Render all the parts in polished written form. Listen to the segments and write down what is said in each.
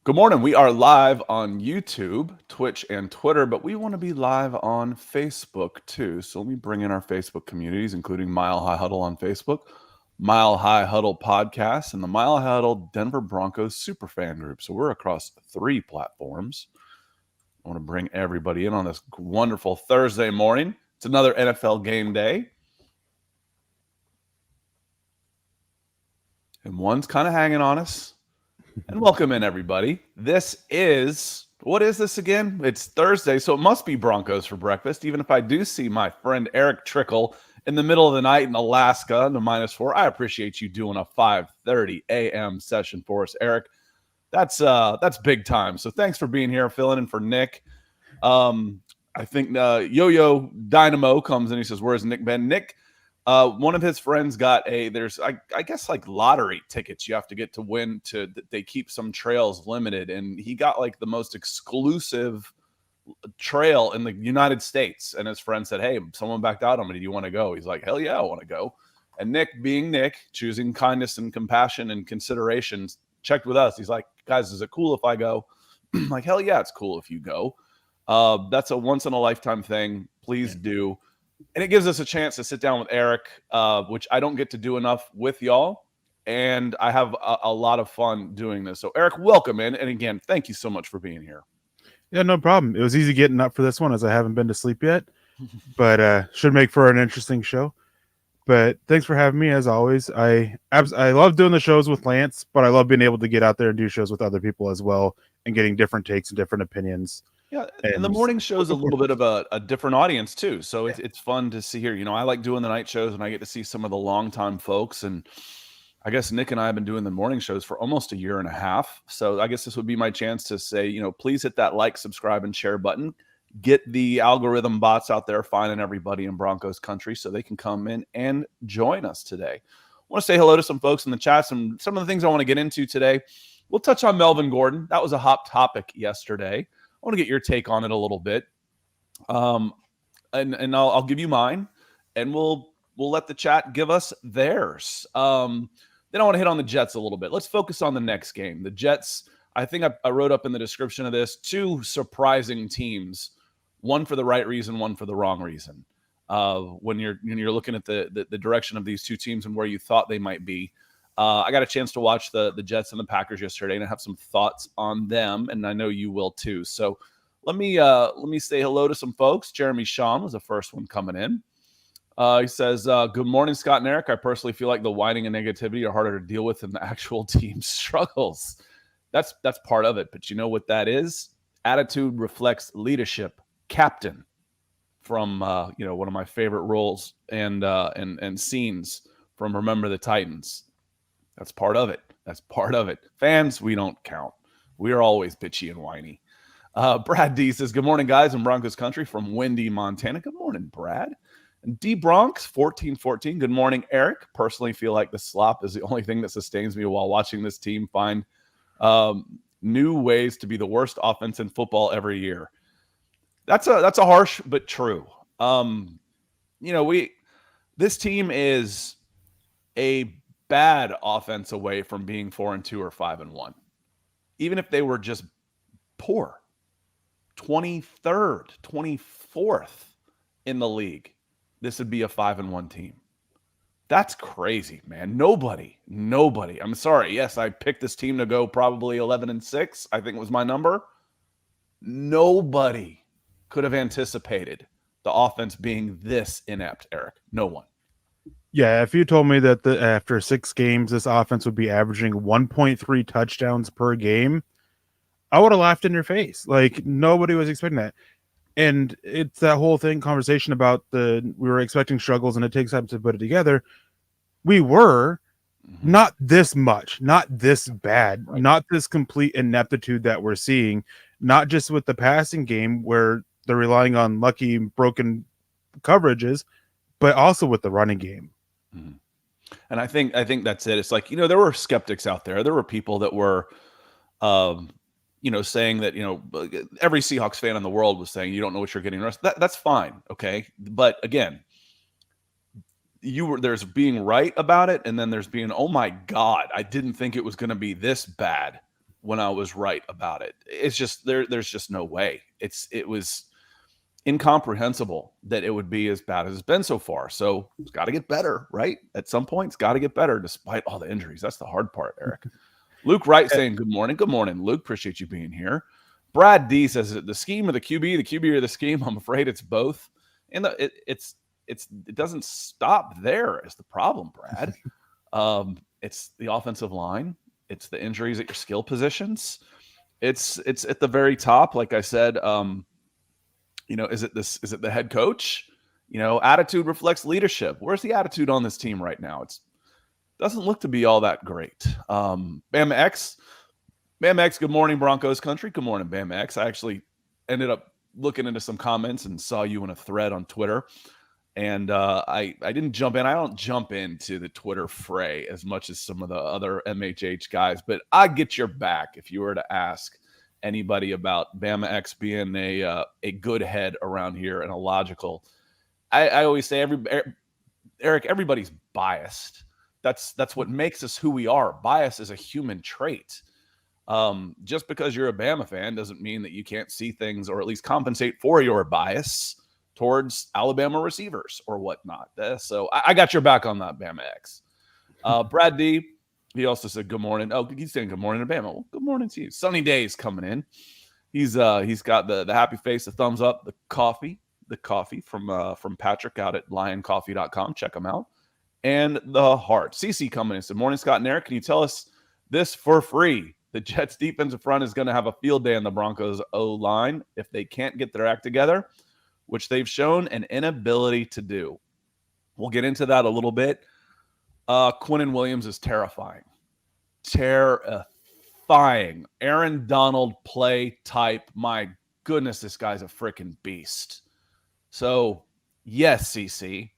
Good morning. We are live on YouTube, Twitch, and Twitter, but we want to be live on Facebook too. So let me bring in our Facebook communities, including Mile High Huddle on Facebook, Mile High Huddle Podcast, and the Mile High Huddle Denver Broncos Superfan Group. So we're across 3 platforms. I want to bring everybody in on this wonderful Thursday morning. It's another NFL game day. And one's kind of hanging on us. And welcome in, everybody. This is, what is this again? It's Thursday, so it must be Broncos for breakfast, even if I do see my friend Erick Trickel in the middle of the night in Alaska in the -4. I appreciate you doing a 5:30 a.m. session for us, Erick. That's big time. So thanks for being here, filling in for Nick. I think Yo-Yo Dynamo comes in. He says, where's Nick been? Nick, one of his friends got I guess like lottery tickets you have to get to win they keep some trails limited. And he got like the most exclusive trail in the United States. And his friend said, hey, someone backed out on me. Do you want to go? He's like, hell yeah, I want to go. And Nick, being Nick, choosing kindness and compassion and consideration, checked with us. He's like, guys, is it cool if I go? I'm like, hell yeah, it's cool if you go. That's a once in a lifetime thing. Please do. And it gives us a chance to sit down with Erick, which I don't get to do enough with y'all. And I have a lot of fun doing this. So, Erick, welcome in. And again, thank you so much for being here. Yeah, no problem. It was easy getting up for this one as I haven't been to sleep yet. But should make for an interesting show. But thanks for having me, as always. I love doing the shows with Lance, but I love being able to get out there and do shows with other people as well and getting different takes and different opinions. Yeah, and the morning show is a little bit of a different audience too, so it's fun to see here. You know, I like doing the night shows, and I get to see some of the longtime folks. And I guess Nick and I have been doing the morning shows for almost a year and a half. So I guess this would be my chance to say, you know, please hit that like, subscribe, and share button. Get the algorithm bots out there finding everybody in Broncos country so they can come in and join us today. I want to say hello to some folks in the chat. Some of the things I want to get into today. We'll touch on Melvin Gordon. That was a hot topic yesterday. I want to get your take on it a little bit, and I'll give you mine, and we'll let the chat give us theirs. Then I want to hit on the Jets a little bit. Let's focus on the next game. The Jets, I think I wrote up in the description of this, 2 surprising teams, one for the right reason, one for the wrong reason. When you're looking at the direction of these 2 teams and where you thought they might be. I got a chance to watch the Jets and the Packers yesterday, and I have some thoughts on them, and I know you will too. So let me say hello to some folks. Jeremy Shawn was the first one coming in. He says, good morning, Scott and Erick. I personally feel like the whining and negativity are harder to deal with than the actual team struggles. That's part of it, but you know what that is? Attitude reflects leadership. Captain from one of my favorite roles and scenes from Remember the Titans. That's part of it. That's part of it. Fans, we don't count. We are always bitchy and whiny. Brad D says, good morning, guys, in Broncos country from Windy, Montana. Good morning, Brad. And D Bronx, 1414. Good morning, Erick. Personally feel like the slop is the only thing that sustains me while watching this team find new ways to be the worst offense in football every year. That's a harsh but true. This team is a bad offense away from being 4-2 or 5-1. Even if they were just poor, 23rd, 24th in the league, this would be a 5-1 team. That's crazy, man. Nobody. I'm sorry. Yes, I picked this team to go probably 11-6. I think it was my number. Nobody could have anticipated the offense being this inept, Erick. No one. Yeah, if you told me that after 6 games, this offense would be averaging 1.3 touchdowns per game, I would have laughed in your face. Like, nobody was expecting that. And it's that whole conversation about we were expecting struggles and it takes time to put it together. We were not this much, not this bad, right. Not this complete ineptitude that we're seeing, not just with the passing game where they're relying on lucky broken coverages, but also with the running game. Mm-hmm. And I think that's it. It's like, there were skeptics out there. There were people that were, saying that, every Seahawks fan in the world was saying, you don't know what you're getting. That's fine. Okay. But again, there's being right about it. And then there's being, oh my God, I didn't think it was going to be this bad. when I was right about it. It's just there's just no way. It was incomprehensible that it would be as bad as it's been so far. So it's got to get better, right? At some point, it's got to get better despite all the injuries. That's the hard part, Eric. Luke Wright saying good morning. Good morning, Luke. Appreciate you being here. Brad D says, the scheme or the QB or the scheme? I'm afraid it's both. And it doesn't stop there as the problem, Brad. It's the offensive line. It's the injuries at your skill positions. It's at the very top. Like I said, is it the head coach? Attitude reflects leadership. Where's the attitude on this team right now? It doesn't look to be all that great. Bam X, good morning, Broncos country. Good morning, Bam X. I actually ended up looking into some comments and saw you in a thread on Twitter. And I didn't jump in. I don't jump into the Twitter fray as much as some of the other MHH guys, but I get your back if you were to ask anybody about Bama X being a good head around here and a logical. I always say, Eric, everybody's biased. That's what makes us who we are. Bias is a human trait. Just because you're a Bama fan doesn't mean that you can't see things or at least compensate for your bias towards Alabama receivers or whatnot. So I got your back on that, Bama X. Brad D, he also said good morning. Oh, he's saying good morning to Bama. Well, good morning to you. Sunny days coming in. He's got the happy face, the thumbs up, the coffee from Patrick out at lioncoffee.com. Check him out. And the heart. CC coming in. Said, morning, Scott and Eric. Can you tell us this for free? The Jets defensive front is going to have a field day on the Broncos O-line if they can't get their act together, which they've shown an inability to do. We'll get into that a little bit. Quinnen Williams is terrifying. Terrifying. Aaron Donald play type. My goodness, this guy's a freaking beast. So, yes, CC.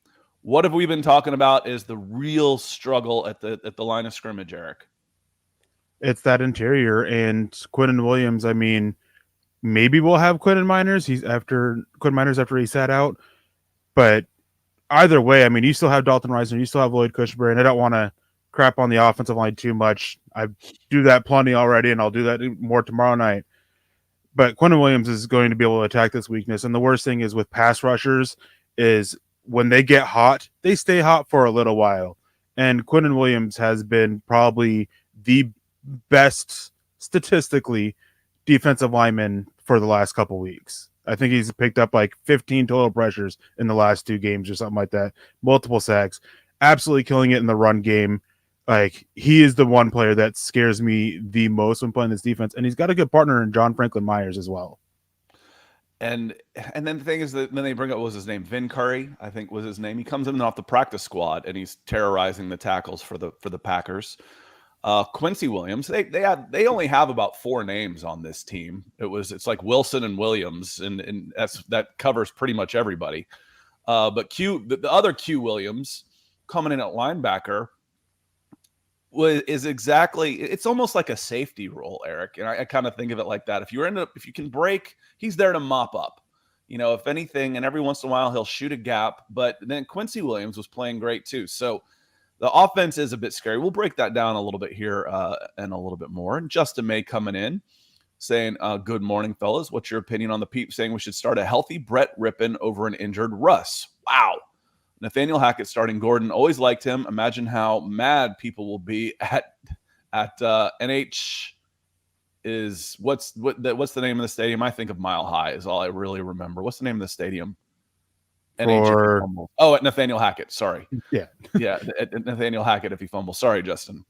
What have we been talking about is the real struggle at the line of scrimmage, Eric? It's that interior, and Quinnen Williams, I mean, maybe we'll have Quinn Miners. Quinn Miners after he sat out. But either way, I mean, you still have Dalton Reisner, you still have Lloyd Cushenberry, and I don't want to crap on the offensive line too much. I do that plenty already, and I'll do that more tomorrow night. But Quinnen Williams is going to be able to attack this weakness. And the worst thing is with pass rushers is when they get hot, they stay hot for a little while. And Quinnen Williams has been probably the best statistically defensive lineman for the last couple weeks. I think he's picked up like 15 total pressures in the last 2 games or something like that. Multiple sacks. Absolutely killing it in the run game. Like, he is the one player that scares me the most when playing this defense. And he's got a good partner in John Franklin Myers as well. And then the thing is that then they bring up, what was his name? Vin Curry, I think was his name. He comes in off the practice squad and he's terrorizing the tackles for the Packers. Quincy Williams, they only have about 4 names on this team. It's like Wilson and Williams, and that covers pretty much everybody. But the other Q Williams coming in at linebacker it's almost like a safety role, Eric. And I kind of think of it like that. If you can break, he's there to mop up. If anything, and every once in a while he'll shoot a gap. But then Quincy Williams was playing great too. So the offense is a bit scary. We'll break that down a little bit here and a little bit more. And Justin May coming in saying, good morning, fellas. What's your opinion on the Peep saying we should start a healthy Brett Rippon over an injured Russ? Wow. Nathaniel Hackett starting Gordon. Always liked him. Imagine how mad people will be at NH is what's the name of the stadium? I think of Mile High is all I really remember. What's the name of the stadium? At Nathaniel Hackett. Sorry. Yeah. At Nathaniel Hackett if he fumbles. Sorry, Justin.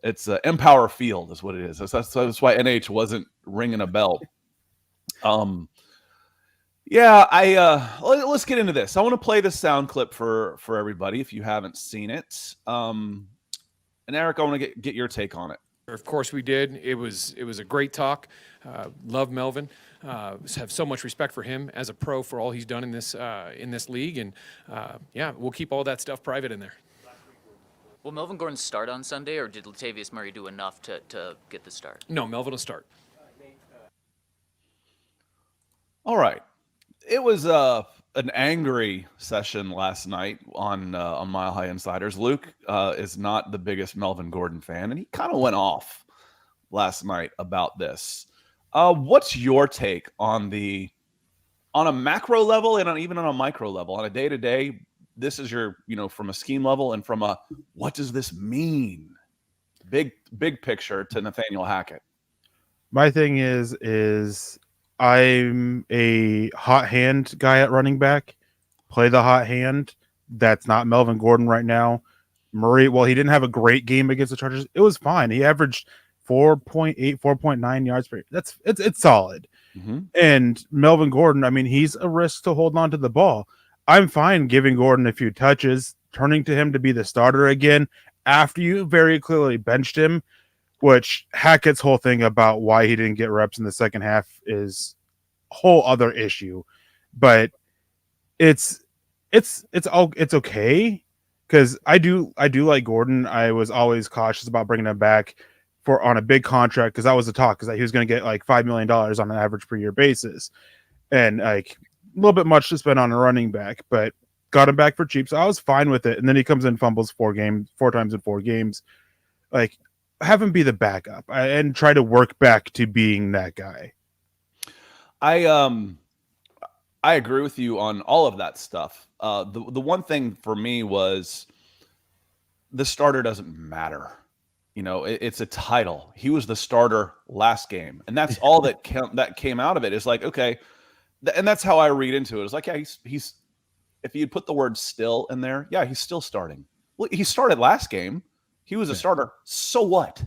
It's Empower Field is what it is. That's why NH wasn't ringing a bell. Let's get into this. I want to play this sound clip for everybody if you haven't seen it. And Eric, I want to get your take on it. Of course we did. It was a great talk. Love Melvin. Have so much respect for him as a pro for all he's done in this league, and we'll keep all that stuff private in there. Will Melvin Gordon start on Sunday, or did Latavius Murray do enough to get the start? No, Melvin will start. All right. It was an angry session last night on Mile High Insiders. Luke is not the biggest Melvin Gordon fan, and he kind of went off last night about this. What's your take on a macro level and even on a micro level, on a day-to-day? This is your, from a scheme level and from a, what does this mean? Big picture to Nathaniel Hackett. My thing is I'm a hot hand guy at running back. Play the hot hand. That's not Melvin Gordon right now. Murray, well, he didn't have a great game against the Chargers. It was fine. He averaged 4.8, 4.9 yards per. It's solid. Mm-hmm. And Melvin Gordon, I mean, he's a risk to hold on to the ball. I'm fine giving Gordon a few touches, turning to him to be the starter again after you very clearly benched him, which Hackett's whole thing about why he didn't get reps in the second half is a whole other issue. But it's okay because I do like Gordon. I was always cautious about bringing him back on a big contract because that was the talk, because he was going to get like $5 million on an average per year basis, and like a little bit much to spend on a running back, but got him back for cheap, so I was fine with it. And then he comes in, fumbles 4 times in 4 games. Like, have him be the backup and try to work back to being that guy. I agree with you on all of that stuff. The one thing for me was the starter doesn't matter. It's a title. He was the starter last game, and that's all that came out of it. Is like, okay, and that's how I read into it. It's like, yeah, he's if you put the word "still" in there, yeah, he's still starting. Well, he started last game. He was a starter. So what?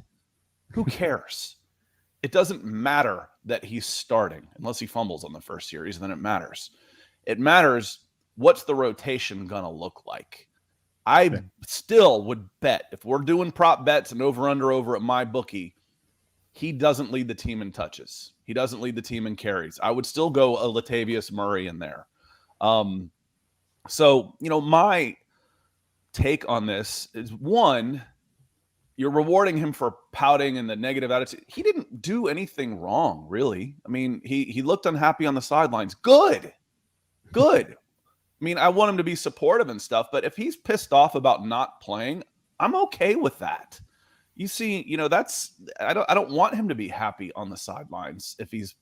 Who cares? It doesn't matter that he's starting unless he fumbles on the first series. Then it matters. It matters what's the rotation gonna look like. I still would bet, if we're doing prop bets and over at my bookie, he doesn't lead the team in touches. He doesn't lead the team in carries. I would still go a Latavius Murray in there. So, my take on this is, one, you're rewarding him for pouting and the negative attitude. He didn't do anything wrong, really. I mean, he looked unhappy on the sidelines. Good. I mean, I want him to be supportive and stuff, but if he's pissed off about not playing, I'm okay with that. You see, I don't want him to be happy on the sidelines if he's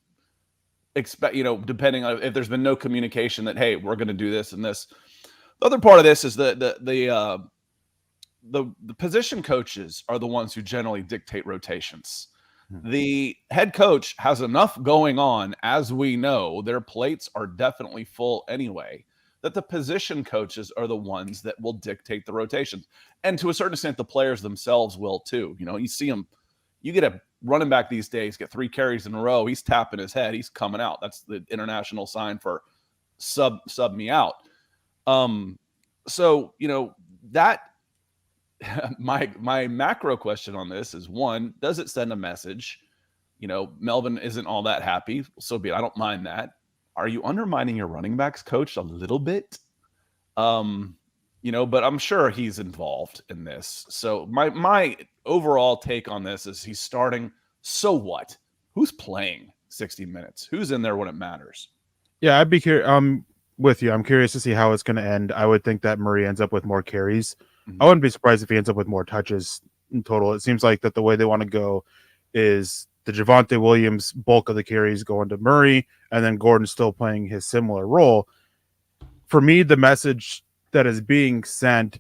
depending on if there's been no communication that, hey, we're going to do this and this. The other part of this is the position coaches are the ones who generally dictate rotations. The head coach has enough going on, as we know. Their plates are definitely full anyway, that the position coaches are the ones that will dictate the rotations. And to a certain extent, the players themselves will too. You see them, you get a running back these days, get 3 carries in a row, he's tapping his head, he's coming out. That's the international sign for sub me out. So, that my macro question on this is, one, does it send a message? Melvin isn't all that happy. So be it. I don't mind that. Are you undermining your running backs coach a little bit? But I'm sure he's involved in this. So my overall take on this is he's starting. So what? Who's playing 60 minutes? Who's in there when it matters? Yeah, I'd be curious. With you. I'm curious to see how it's going to end. I would think that Murray ends up with more carries. Mm-hmm. I wouldn't be surprised if he ends up with more touches in total. It seems like that the way they want to go is the Javonte Williams bulk of the carries going to Murray, and then Gordon still playing his similar role. For me, the message that is being sent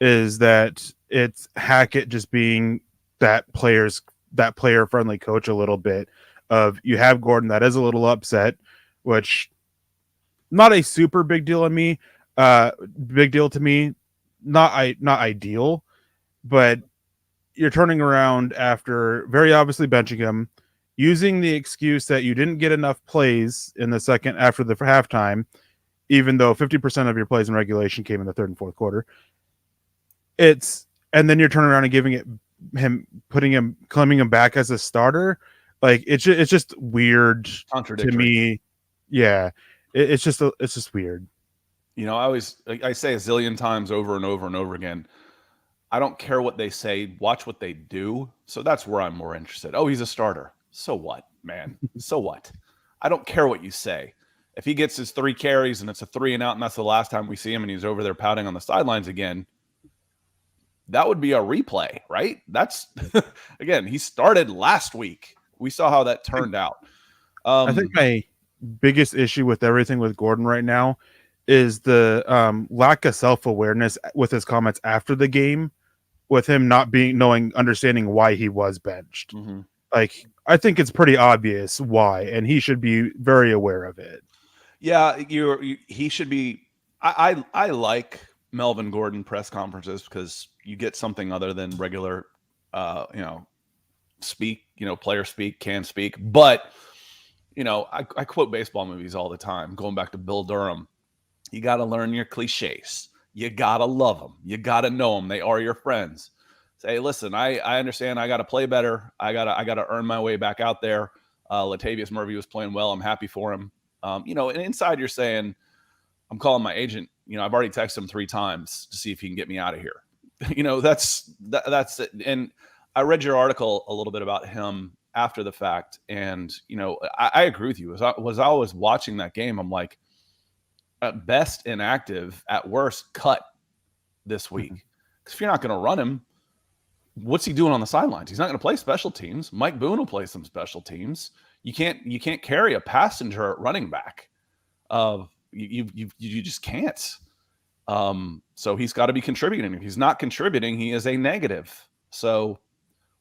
is that it's Hackett just being that player-friendly coach a little bit. Of you have Gordon that is a little upset, which not a super big deal to me. Not ideal, but you're turning around after very obviously benching him, using the excuse that you didn't get enough plays in the second after the halftime, even though 50% of your plays in regulation came in the third and fourth quarter. And then you're turning around and claiming him back as a starter. Like it's just weird to me. Yeah, it's just weird. I say a zillion times over and over and over again, I don't care what they say, watch what they do. So that's where I'm more interested. Oh, he's a starter. So what, man? So what? I don't care what you say. If he gets his 3 carries and it's a 3 and out and that's the last time we see him and he's over there pouting on the sidelines again, that would be a replay, right? That's again, he started last week. We saw how that turned out. I think my biggest issue with everything with Gordon right now is the lack of self-awareness with his comments after the game, with him not understanding why he was benched. Mm-hmm. Like, I think it's pretty obvious why, and he should be very aware of it. Yeah, he should be. I like Melvin Gordon press conferences because you get something other than regular, player speak, can speak. But, I quote baseball movies all the time, going back to Bill Durham. You got to learn your cliches. You got to love them. You got to know them. They are your friends. Say, listen, I understand. I got to play better. I got to earn my way back out there. Latavius Murphy was playing well. I'm happy for him. And inside you're saying, I'm calling my agent. I've already texted him 3 times to see if he can get me out of here. That's it. And I read your article a little bit about him after the fact. And, I agree with you. As I was watching that game, I'm like, at best inactive, at worst cut this week. Because if you're not going to run him, what's he doing on the sidelines? He's not going to play special teams. Mike Boone will play some special teams. You can't carry a passenger at running back. You just can't. So he's got to be contributing. If he's not contributing, he is a negative. So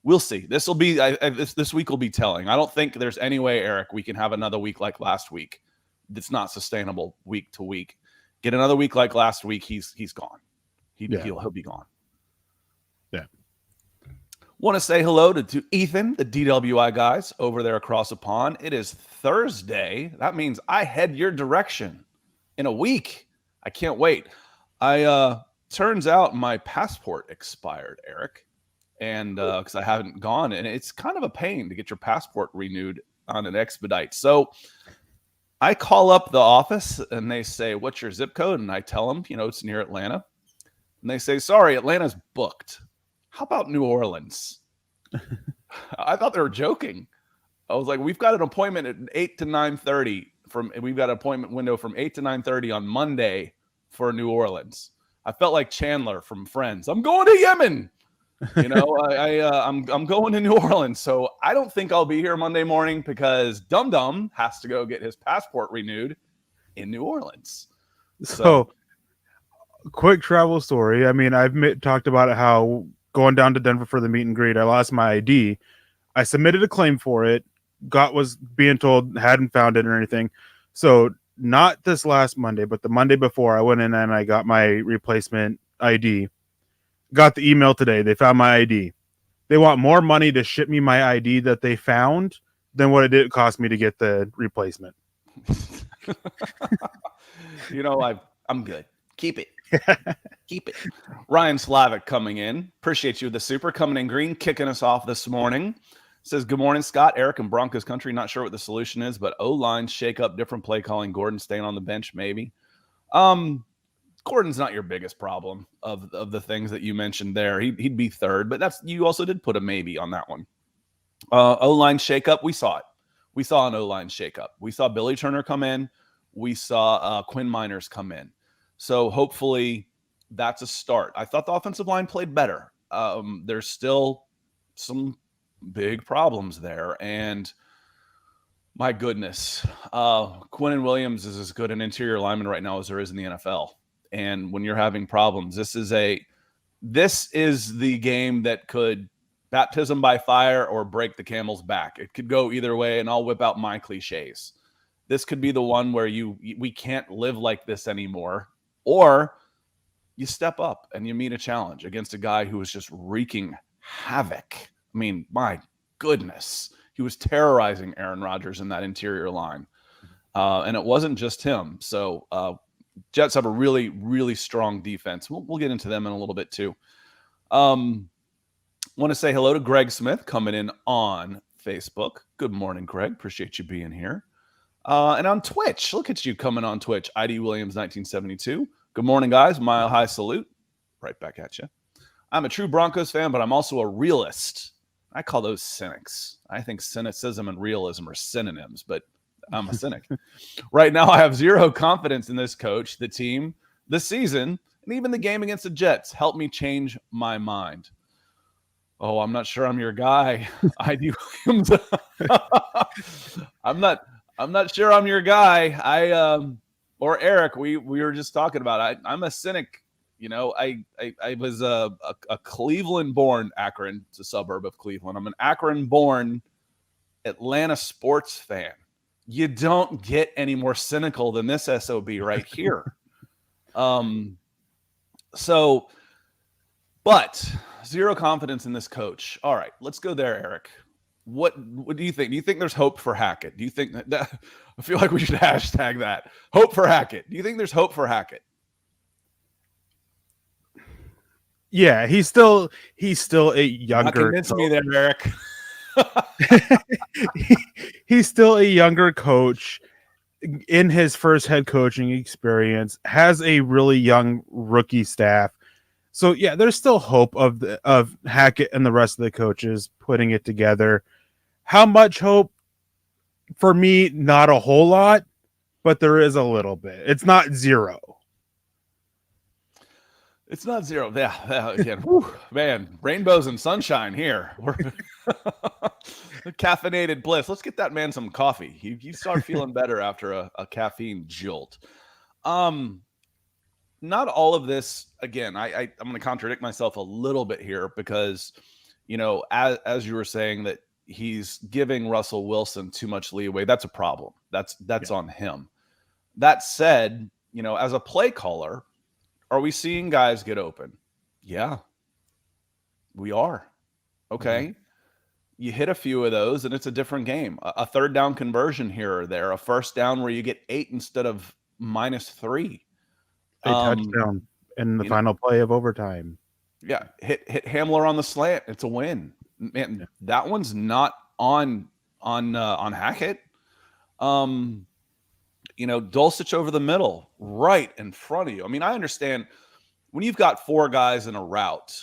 we'll see. This will be this week will be telling. I don't think there's any way, Eric, we can have another week like last week. That's not sustainable week to week. Get another week like last week, he's gone. He'll be gone. Yeah. Want to say hello to Ethan, the DWI guys over there across the pond. It is Thursday. That means I head your direction in a week. I can't wait. Turns out my passport expired, Eric, and because I haven't gone, and it's kind of a pain to get your passport renewed on an expedite. So I call up the office and they say, "What's your zip code?" And I tell them, it's near Atlanta. And they say, "Sorry, Atlanta's booked. How about New Orleans?" I thought they were joking. I was like, "We've got an appointment at 8 to 9:30 we've got an appointment window from 8 to 9:30 on Monday for New Orleans." I felt like Chandler from Friends. I'm going to Yemen. I'm going to New Orleans. So I don't think I'll be here Monday morning because Dum Dum has to go get his passport renewed in New Orleans. So quick travel story. I mean, I've talked about it, how going down to Denver for the meet and greet, I lost my ID. I submitted a claim for it. Was being told hadn't found it or anything. So not this last Monday, but the Monday before, I went in and I got my replacement ID. Got the email today. They found my ID. They want more money to ship me my ID that they found than what it did cost me to get the replacement. I'm good. Keep it. Keep it. Ryan Slavic coming in. Appreciate you. The super coming in green, kicking us off this morning. Says, "Good morning, Scott, Eric, and Broncos country. Not sure what the solution is, but O-line shake up, different play calling. Gordon staying on the bench, maybe." Gordon's not your biggest problem of the things that you mentioned there. He'd be third, but you also did put a maybe on that one. O-line shakeup, we saw it. We saw an O-line shakeup. We saw Billy Turner come in. We saw Quinn Miners come in. So hopefully that's a start. I thought the offensive line played better. There's still some big problems there, and my goodness, Quinn Williams is as good an interior lineman right now as there is in the NFL. And when you're having problems, this is the game that could baptism by fire or break the camel's back. It could go either way, and I'll whip out my cliches. This could be the one where we can't live like this anymore, or you step up and you meet a challenge against a guy who is just wreaking havoc. I mean, my goodness, he was terrorizing Aaron Rodgers in that interior line, and it wasn't just him. So Jets have a really, really strong defense. We'll get into them in a little bit too. Want to say hello to Greg Smith coming in on Facebook. Good morning, Greg. Appreciate you being here. And on Twitch, look at you coming on Twitch. ID Williams 1972. Good morning, guys. Mile high salute. Right back at you. I'm a true Broncos fan, but I'm also a realist. I call those cynics. I think cynicism and realism are synonyms, but I'm a cynic. Right now, I have zero confidence in this coach, the team, the season, And even the game against the Jets helped me change my mind. Oh, I'm not sure I'm your guy. ID Williams. I'm not sure I'm your guy. Or Eric, we were just talking about, I'm a cynic. You know, I was a Cleveland-born, Akron, it's a suburb of Cleveland. I'm an Akron-born Atlanta sports fan. You don't get any more cynical than this SOB right here. But zero confidence in this coach. All right, let's go there, Eric. What do you think? Do you think there's hope for Hackett? Do you think that I feel like we should hashtag that. Hope for Hackett. Do you think there's hope for Hackett? Yeah, he's still a younger. Not convince me there, Eric. He's still a younger coach in his first head coaching experience, has a really young rookie staff. So yeah, there's still hope of Hackett and the rest of the coaches putting it together. How much hope? For me, not a whole lot, but there is a little bit. It's not zero. It's not zero. Yeah, again, whew, man, rainbows and sunshine here. We're caffeinated bliss. Let's get that man some coffee. You start feeling better after a caffeine jolt. Not all of this. Again, I'm going to contradict myself a little bit here because, you know, as you were saying that he's giving Russell Wilson too much leeway. That's a problem. That's on him. That said, you know, as a play caller, are we seeing guys get open? Yeah, we are. Okay. Mm-hmm. You hit a few of those and it's a different game. A third down conversion here or there, a first down where you get 8 instead of -3. A touchdown in the final play of overtime. Yeah. Hit Hamler on the slant. It's a win. Man, that one's not on Hackett. You know, Dulcich over the middle, right in front of you. I mean, I understand when you've got 4 guys in a route.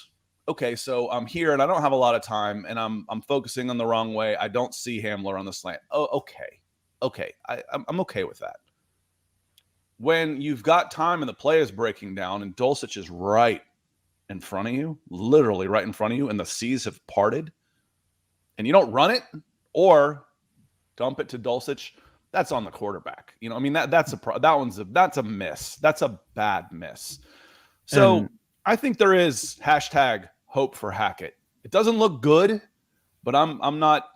Okay, so I'm here and I don't have a lot of time and I'm focusing on the wrong way. I don't see Hamler on the slant. Oh, okay. I'm okay with that. When you've got time and the play is breaking down and Dulcich is right in front of you, literally right in front of you, and the seas have parted, and you don't run it or dump it to Dulcich, that's on the quarterback. You know, I mean, that's a miss. That's a bad miss. So I think there is hashtag hope for Hackett. It doesn't look good, but I'm not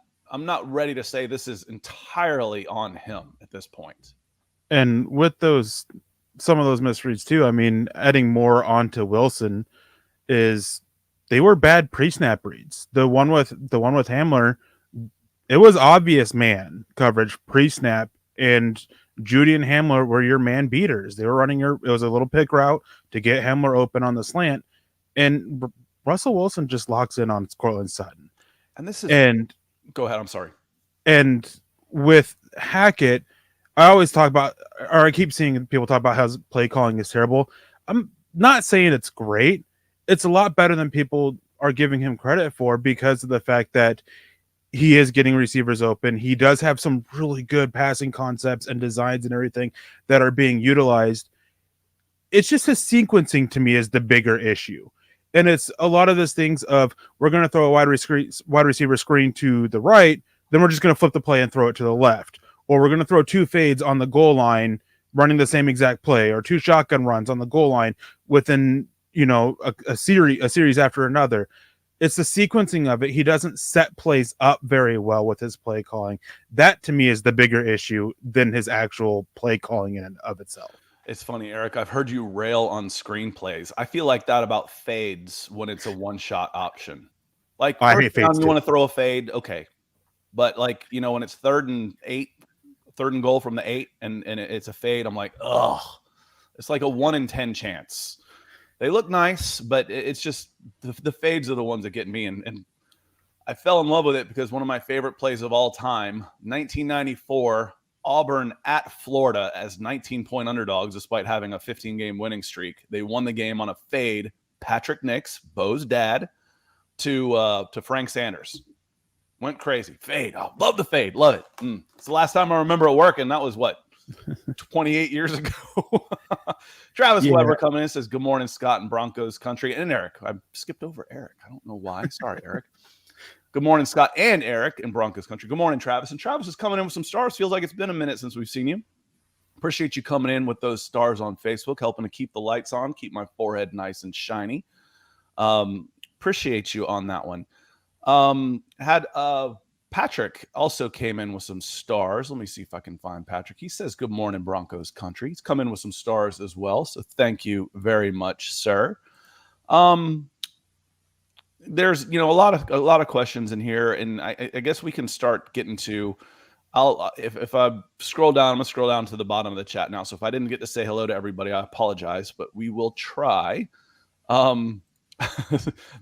ready to say this is entirely on him at this point. And with some of those misreads too, I mean, adding more onto Wilson is they were bad pre-snap reads. The one with Hamler, it was obvious man coverage pre-snap, and Judy and Hamler were your man beaters. They were running it was a little pick route to get Hamler open on the slant, and Russell Wilson just locks in on Cortland Sutton. And go ahead. I'm sorry. And with Hackett, I always talk about, or I keep seeing people talk about how play calling is terrible. I'm not saying it's great. It's a lot better than people are giving him credit for because of the fact that he is getting receivers open. He does have some really good passing concepts and designs and everything that are being utilized. It's just his sequencing to me is the bigger issue. And it's a lot of those things of we're going to throw a wide receiver screen to the right, then we're just going to flip the play and throw it to the left. Or we're going to throw 2 fades on the goal line running the same exact play, or 2 shotgun runs on the goal line within, you know, a series after another. It's the sequencing of it. He doesn't set plays up very well with his play calling. That to me is the bigger issue than his actual play calling in and of itself. It's funny, Eric. I've heard you rail on screenplays. I feel like that about fades when it's a one-shot option. Like, I hate fades. You want to throw a fade, okay. But like, you know, when it's 3rd and 8, 3rd and goal from the 8, and it's a fade, I'm like, ugh. It's like a 1 in 10 chance. They look nice, but it's just the fades are the ones that get me. And I fell in love with it because one of my favorite plays of all time, 1994, Auburn at Florida as 19-point underdogs, despite having a 15-game winning streak. They won the game on a fade. Patrick Nix, Bo's dad, to Frank Sanders. Went crazy. Fade. Oh, love the fade. Love it. It's the last time I remember it working. That was what, 28 years ago. Travis Weber coming in says, good morning, Scott and Broncos country. And Eric. I skipped over Eric. I don't know why. Sorry, Eric. Good morning, Scott and Eric in Broncos country. Good morning, Travis. And Travis is coming in with some stars. Feels like it's been a minute since we've seen you. Appreciate you coming in with those stars on Facebook, helping to keep the lights on, keep my forehead nice and shiny. Appreciate you on that one. Patrick also came in with some stars. Let me see if I can find Patrick. He says, good morning, Broncos country. He's come in with some stars as well. So thank you very much, sir. There's, a lot of questions in here, and I guess we can start getting to, if I scroll down, I'm going to scroll down to the bottom of the chat now. So if I didn't get to say hello to everybody, I apologize, but we will try. The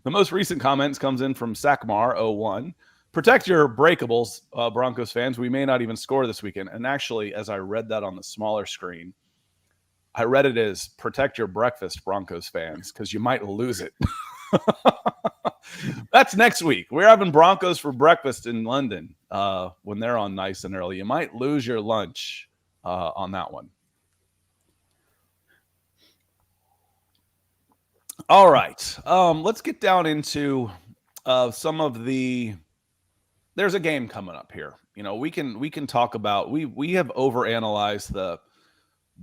most recent comments comes in from Sakmar01. Protect your breakables, Broncos fans. We may not even score this weekend. And actually, as I read that on the smaller screen, I read it as protect your breakfast, Broncos fans, because you might lose it. That's next week. We're having Broncos for breakfast in London when they're on nice and early. You might lose your lunch on that one. All right. Let's get down into some of the. There's a game coming up here. We can talk about. We have overanalyzed the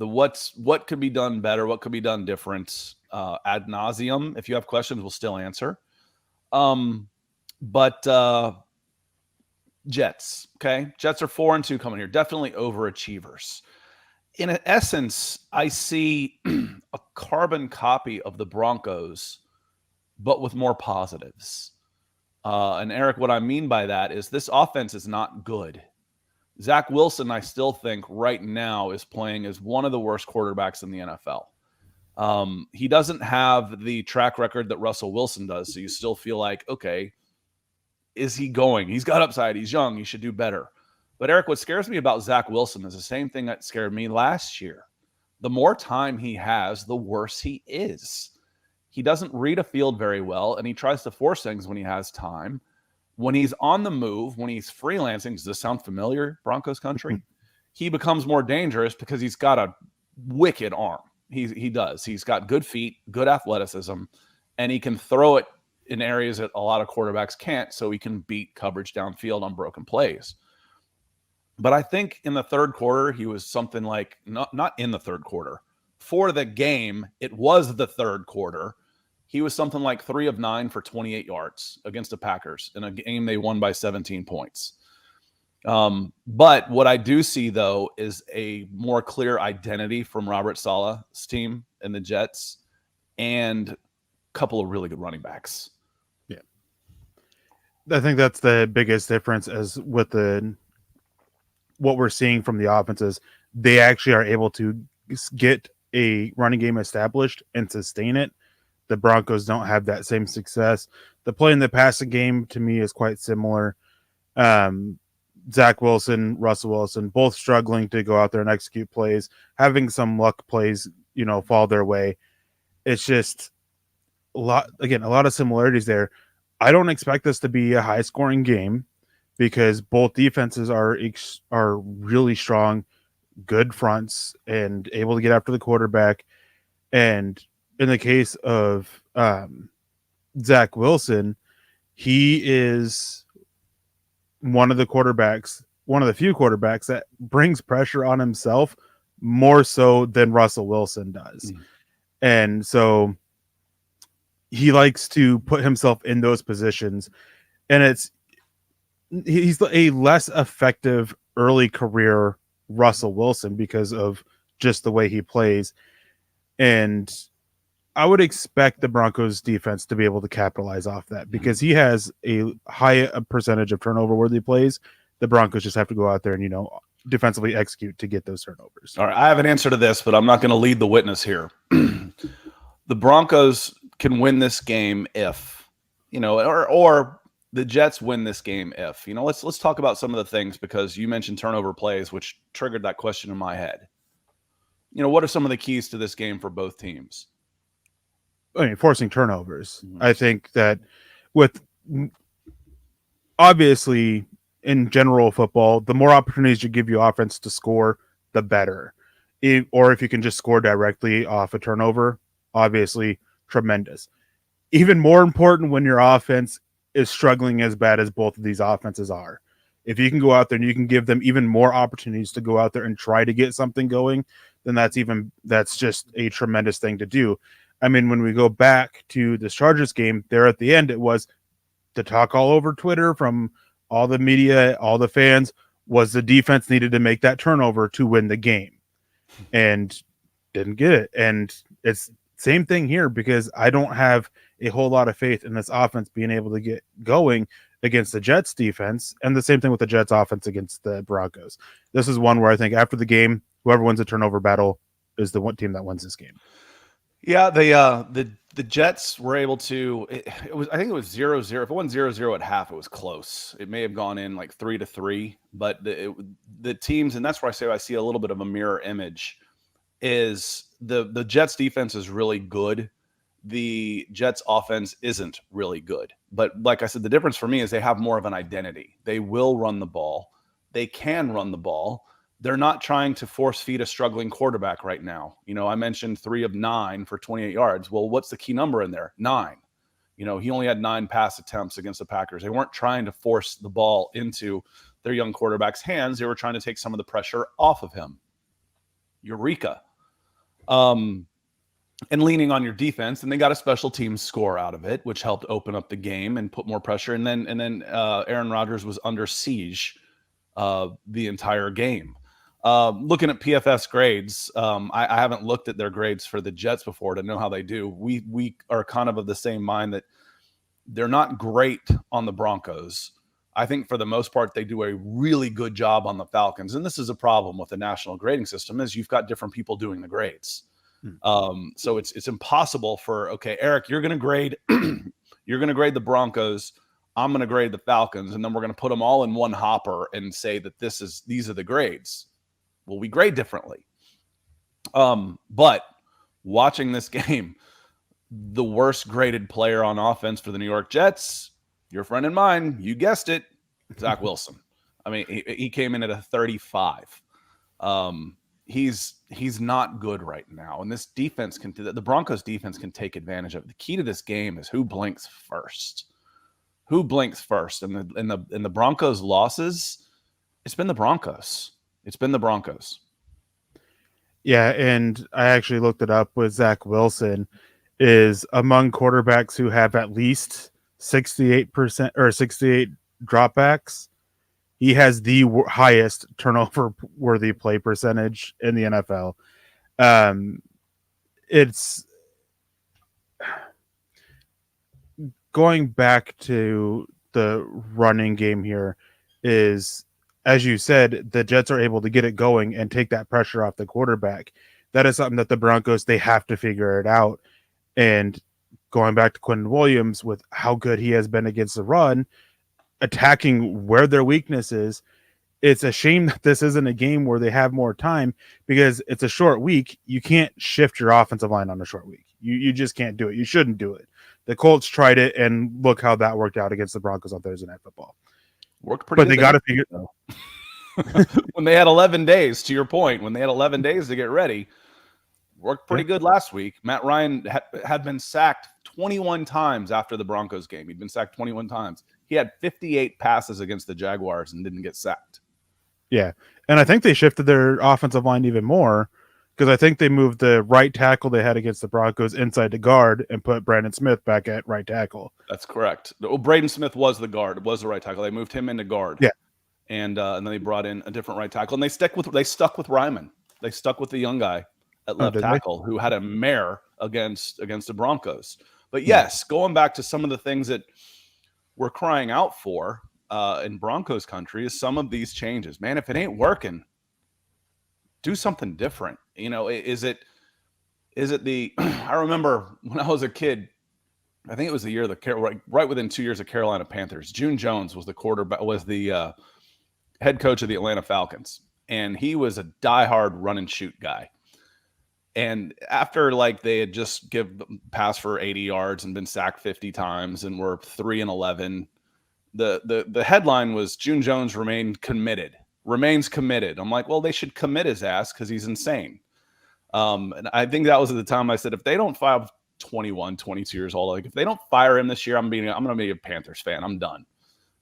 what could be done better, what could be done different ad nauseum. If you have questions, we'll still answer. But Jets, okay? Jets are 4-2 coming here. Definitely overachievers. In essence, I see a carbon copy of the Broncos, but with more positives. And Eric, what I mean by that is this offense is not good. Zach Wilson, I still think right now is playing as one of the worst quarterbacks in the NFL. He doesn't have the track record that Russell Wilson does. So you still feel like, okay, is he going? He's got upside. He's young. He should do better. But Eric, what scares me about Zach Wilson is the same thing that scared me last year. The more time he has, the worse he is. He doesn't read a field very well, and he tries to force things when he has time. When he's on the move, when he's freelancing, does this sound familiar, Broncos country? He becomes more dangerous because he's got a wicked arm. He does. He's got good feet, good athleticism, and he can throw it in areas that a lot of quarterbacks can't, so he can beat coverage downfield on broken plays. But I think in the third quarter, he was something like, not in the third quarter. For the game, it was the third quarter. He was something like 3 of 9 for 28 yards against the Packers in a game they won by 17 points. But what I do see, though, is a more clear identity from Robert Saleh's team and the Jets and a couple of really good running backs. Yeah. I think that's the biggest difference as with what we're seeing from the offenses. They actually are able to get a running game established and sustain it. The Broncos don't have that same success. The play in the passing game to me is quite similar. Zach Wilson, Russell Wilson, both struggling to go out there and execute plays, having some luck plays, fall their way. It's just a lot of similarities there. I don't expect this to be a high scoring game because both defenses are really strong, good fronts, and able to get after the quarterback. And in the case of Zach Wilson, he is one of the few quarterbacks that brings pressure on himself more so than Russell Wilson does. And so he likes to put himself in those positions. And he's a less effective early career Russell Wilson because of just the way he plays. And I would expect the Broncos defense to be able to capitalize off that because he has a high percentage of turnover-worthy plays. The Broncos just have to go out there and, defensively execute to get those turnovers. All right, I have an answer to this, but I'm not going to lead the witness here. The Broncos can win this game if, or the Jets win this game if. Let's talk about some of the things because you mentioned turnover plays, which triggered that question in my head. What are some of the keys to this game for both teams? Forcing turnovers. I think that obviously in general football, the more opportunities you give your offense to score, the better. Or if you can just score directly off a turnover, obviously tremendous. Even more important when your offense is struggling as bad as both of these offenses are. If you can go out there and you can give them even more opportunities to go out there and try to get something going, then that's just a tremendous thing to do. I mean, when we go back to this Chargers game, there at the end, it was the talk all over Twitter from all the media, all the fans, was the defense needed to make that turnover to win the game, and didn't get it. And it's same thing here, because I don't have a whole lot of faith in this offense being able to get going against the Jets defense, and the same thing with the Jets offense against the Broncos. This is one where I think after the game, whoever wins the turnover battle is the one team that wins this game. Yeah, the Jets were able to. I think it was 0-0. If it wasn't 0-0 at half, it was close. It may have gone in like 3-3. But the teams, and that's where I see a little bit of a mirror image. Is the Jets defense is really good. The Jets offense isn't really good. But like I said, the difference for me is they have more of an identity. They will run the ball. They can run the ball. They're not trying to force feed a struggling quarterback right now. You know, I mentioned 3 of 9 for 28 yards. Well, what's the key number in there? 9. You know, he only had 9 pass attempts against the Packers. They weren't trying to force the ball into their young quarterback's hands. They were trying to take some of the pressure off of him. Eureka. And leaning on your defense, and they got a special teams score out of it, which helped open up the game and put more pressure. And then Aaron Rodgers was under siege the entire game. Looking at PFS grades, I haven't looked at their grades for the Jets before to know how they do. We are kind of the same mind that they're not great on the Broncos. I think for the most part, they do a really good job on the Falcons. And this is a problem with the national grading system, is you've got different people doing the grades. So it's impossible for, okay, Eric, you're going to grade the Broncos. I'm going to grade the Falcons, and then we're going to put them all in one hopper and say that these are the grades. Well, we grade differently. But watching this game, the worst graded player on offense for the New York Jets, your friend and mine, you guessed it, Zach Wilson. I mean, he came in at a 35. He's not good right now, and this defense the Broncos defense can take advantage of it. The key to this game is who blinks first. Who blinks first? And the Broncos losses, it's been the Broncos. It's been the Broncos. Yeah, and I actually looked it up with Zach Wilson, is among quarterbacks who have at least 68% or 68 dropbacks. He has the highest turnover-worthy play percentage in the NFL. It's going back to the running game here is, as you said, the Jets are able to get it going and take that pressure off the quarterback. That is something that the Broncos, they have to figure it out. And going back to Quentin Williams, with how good he has been against the run, attacking where their weakness is, it's a shame that this isn't a game where they have more time, because it's a short week. You can't shift your offensive line on a short week. You just can't do it. You shouldn't do it. The Colts tried it, and look how that worked out against the Broncos on Thursday Night Football. Worked pretty good. But they got to figure it out. When they had 11 days, to your point, when they had 11 days to get ready, worked pretty good last week. Matt Ryan had been sacked 21 times after the Broncos game. He'd been sacked 21 times. He had 58 passes against the Jaguars and didn't get sacked. Yeah, and I think they shifted their offensive line even more, because I think they moved the right tackle they had against the Broncos inside the guard and put Brandon Smith back at right tackle. That's correct. Well, Braden Smith was the guard. Was the right tackle. They moved him into guard. Yeah, and then they brought in a different right tackle, and they stuck with Ryman. They stuck with the young guy at left tackle who had a mare against the Broncos. But yes, going back to some of the things that we're crying out for in Broncos country is some of these changes. Man, if it ain't working, do something different. You know, is it the? I remember when I was a kid, I think it was the year of the right within 2 years of Carolina Panthers. June Jones was the head coach of the Atlanta Falcons, and he was a diehard run and shoot guy. And after they had just passed for 80 yards and been sacked 50 times and were 3-11, the headline was June Jones remained committed remains committed. I'm like, well, they should commit his ass because he's insane. And I think that was at the time I said, if they don't fire 21, 22 years old, like if they don't fire him this year, I'm going to be a Panthers fan. I'm done.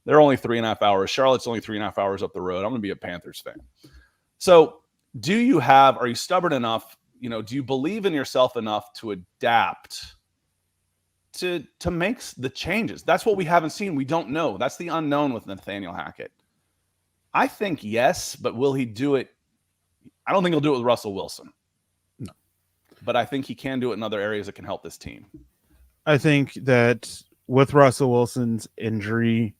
They're only 3.5 hours. Charlotte's only 3.5 hours up the road. I'm going to be a Panthers fan. So are you stubborn enough? Do you believe in yourself enough to adapt to make the changes? That's what we haven't seen. We don't know. That's the unknown with Nathaniel Hackett. I think yes, but will he do it? I don't think he'll do it with Russell Wilson. No. But I think he can do it in other areas that can help this team. I think that with Russell Wilson's injury,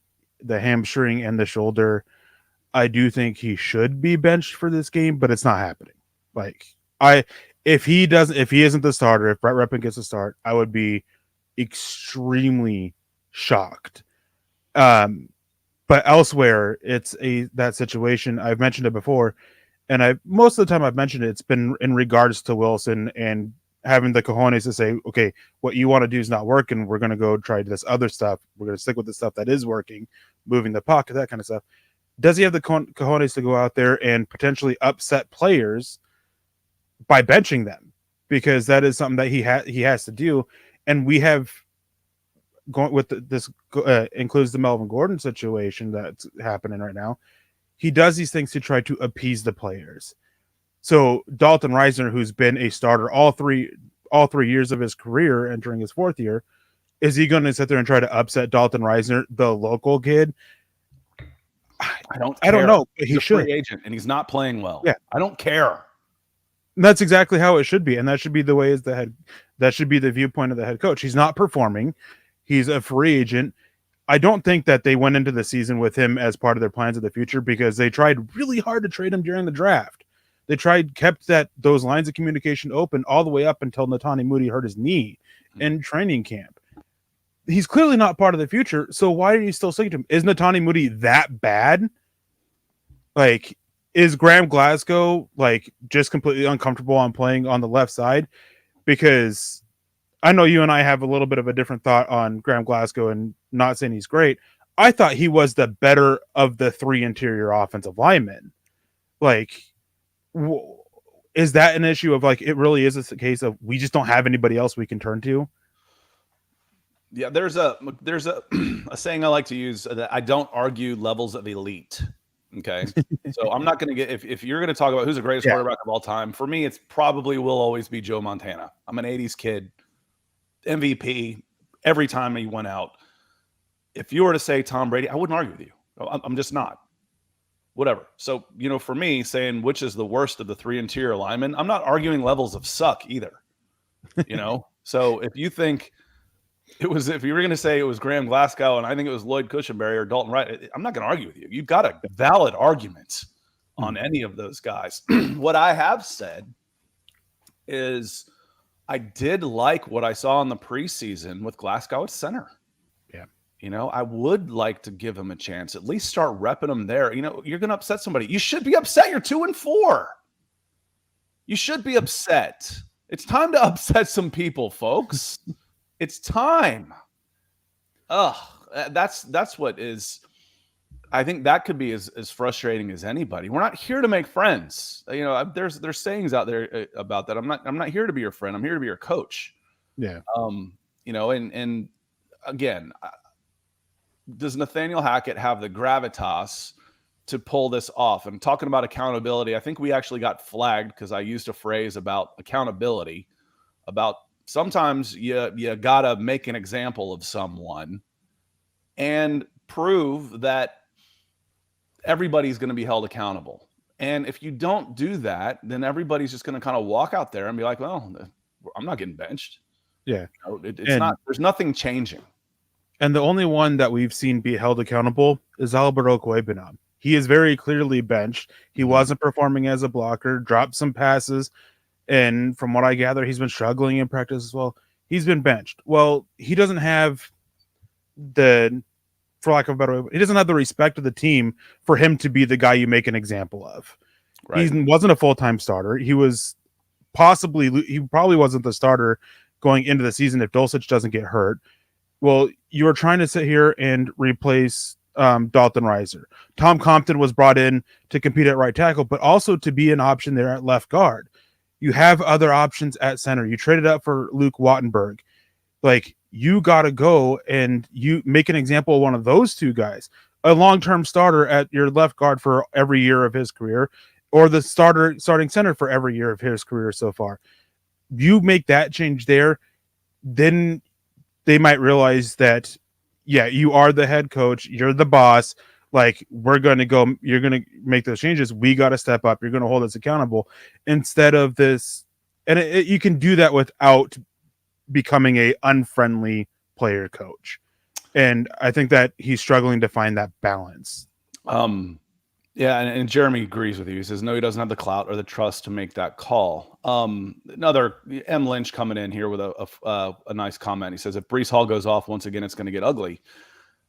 the hamstring and the shoulder, I do think he should be benched for this game, but it's not happening. If he isn't the starter, if Brett Rypien gets a start, I would be extremely shocked. But elsewhere, it's that situation. I've mentioned it before, and most of the time I've mentioned it, it's been in regards to Wilson and having the cojones to say, okay, what you want to do is not working. We're going to go try this other stuff. We're going to stick with the stuff that is working, moving the pocket, that kind of stuff. Does he have the cojones to go out there and potentially upset players by benching them? Because that is something that he has to do. And we have going with this includes the Melvin Gordon situation that's happening right now. He does these things to try to appease the players. So Dalton Reisner, who's been a starter all three years of his career, entering his fourth year, is he going to sit there and try to upset Dalton Reisner, the local kid? I don't know. He's a free agent and he's not playing well. Yeah. I don't care. And that's exactly how it should be. And that should be the way that should be the viewpoint of the head coach. He's not performing. He's a free agent. I don't think that they went into the season with him as part of their plans of the future because they tried really hard to trade him during the draft. They kept those lines of communication open all the way up until Netane Moody hurt his knee in training camp. He's clearly not part of the future. So why are you still sticking to him? Is Netane Moody that bad? Is Graham Glasgow just completely uncomfortable on playing on the left side? Because I know you and I have a little bit of a different thought on Graham Glasgow and not saying he's great. I thought he was the better of the three interior offensive linemen. Is that an issue of it really is a case of we just don't have anybody else we can turn to? Yeah, there's a a saying I like to use that I don't argue levels of elite. Okay. So I'm not going to get, if you're going to talk about who's the greatest quarterback of all time, for me, it's probably will always be Joe Montana. I'm an 80s kid, MVP every time he went out. If you were to say Tom Brady, I wouldn't argue with you. I'm just not. Whatever. So, for me, saying which is the worst of the three interior linemen, I'm not arguing levels of suck either. So if you think if you were going to say it was Graham Glasgow and I think it was Lloyd Cushenberry or Dalton Wright, I'm not going to argue with you. You've got a valid argument on any of those guys. What I have said is I did like what I saw in the preseason with Glasgow at center. Yeah. I would like to give him a chance, at least start repping him there. You're going to upset somebody. You should be upset. You're 2-4. You should be upset. It's time to upset some people, folks. It's time. That's what is. I think that could be as frustrating as anybody. We're not here to make friends. There's sayings out there about that. I'm not here to be your friend. I'm here to be your coach. Yeah. And again, does Nathaniel Hackett have the gravitas to pull this off? And talking about accountability, I think we actually got flagged because I used a phrase about accountability, about sometimes you gotta make an example of someone and prove that everybody's going to be held accountable. And if you don't do that, then everybody's just going to kind of walk out there and be like, well, I'm not getting benched. Yeah. There's nothing changing. And the only one that we've seen be held accountable is Albert Okwuegbunam. He is very clearly benched. He wasn't performing as a blocker, dropped some passes. And from what I gather, he's been struggling in practice as well. He's been benched. Well, he doesn't have for lack of a better way, he doesn't have the respect of the team for him to be the guy you make an example of. Right. He wasn't a full-time starter. He probably wasn't the starter going into the season if Dulcich doesn't get hurt. Well, you are trying to sit here and replace Dalton Reiser. Tom Compton was brought in to compete at right tackle, but also to be an option there at left guard. You have other options at center. You traded up for Luke Wattenberg. Like, you got to go and you make an example of one of those two guys, a long-term starter at your left guard for every year of his career, or the starting center for every year of his career so far. You make that change there, then they might realize that, yeah, you are the head coach, you're the boss. Like, we're going to go, you're going to make those changes. We got to step up. You're going to hold us accountable instead of this. And you can do that without becoming a unfriendly player coach. And I think that he's struggling to find that balance. Yeah, and Jeremy agrees with you. He says, no, he doesn't have the clout or the trust to make that call. Another M. Lynch coming in here with a nice comment. He says, if Breece Hall goes off once again, it's going to get ugly.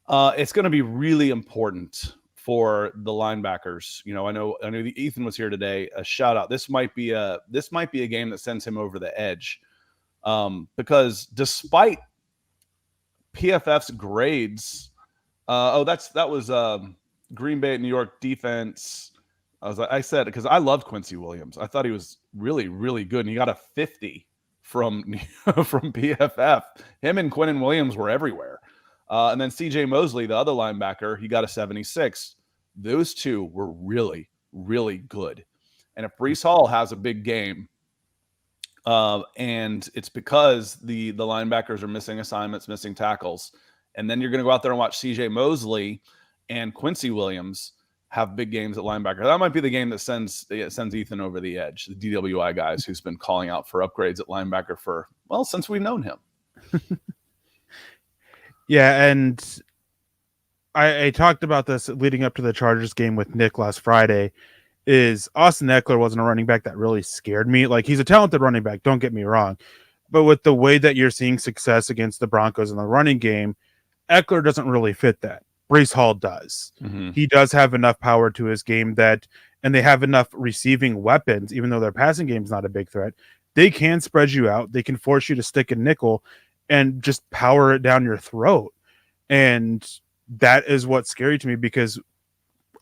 It's going to be really important for the linebackers. You know, I know Ethan was here today. A shout out. This might be a game that sends him over the edge. Because despite PFF's grades, that was Green Bay at New York defense. I said, because I loved Quincy Williams. I thought he was really, really good. And he got a 50 from PFF. Him and Quinnen Williams were everywhere. And then CJ Mosley, the other linebacker, he got a 76. Those two were really, really good. And if Breece Hall has a big game, and it's because the linebackers are missing assignments, missing tackles, and then you're going to go out there and watch CJ Mosley and Quincy Williams have big games at linebacker. That might be the game that sends Ethan over the edge, the DWI guys who's been calling out for upgrades at linebacker since we've known him. Yeah, and I talked about this leading up to the Chargers game with Nick last Friday. Is Austin Eckler wasn't a running back that really scared me. Like, he's a talented running back, don't get me wrong. But with the way that you're seeing success against the Broncos in the running game, Eckler doesn't really fit that. Breece Hall does. Mm-hmm. He does have enough power to his game and they have enough receiving weapons, even though their passing game is not a big threat. They can spread you out. They can force you to stick a nickel and just power it down your throat. And that is what's scary to me, because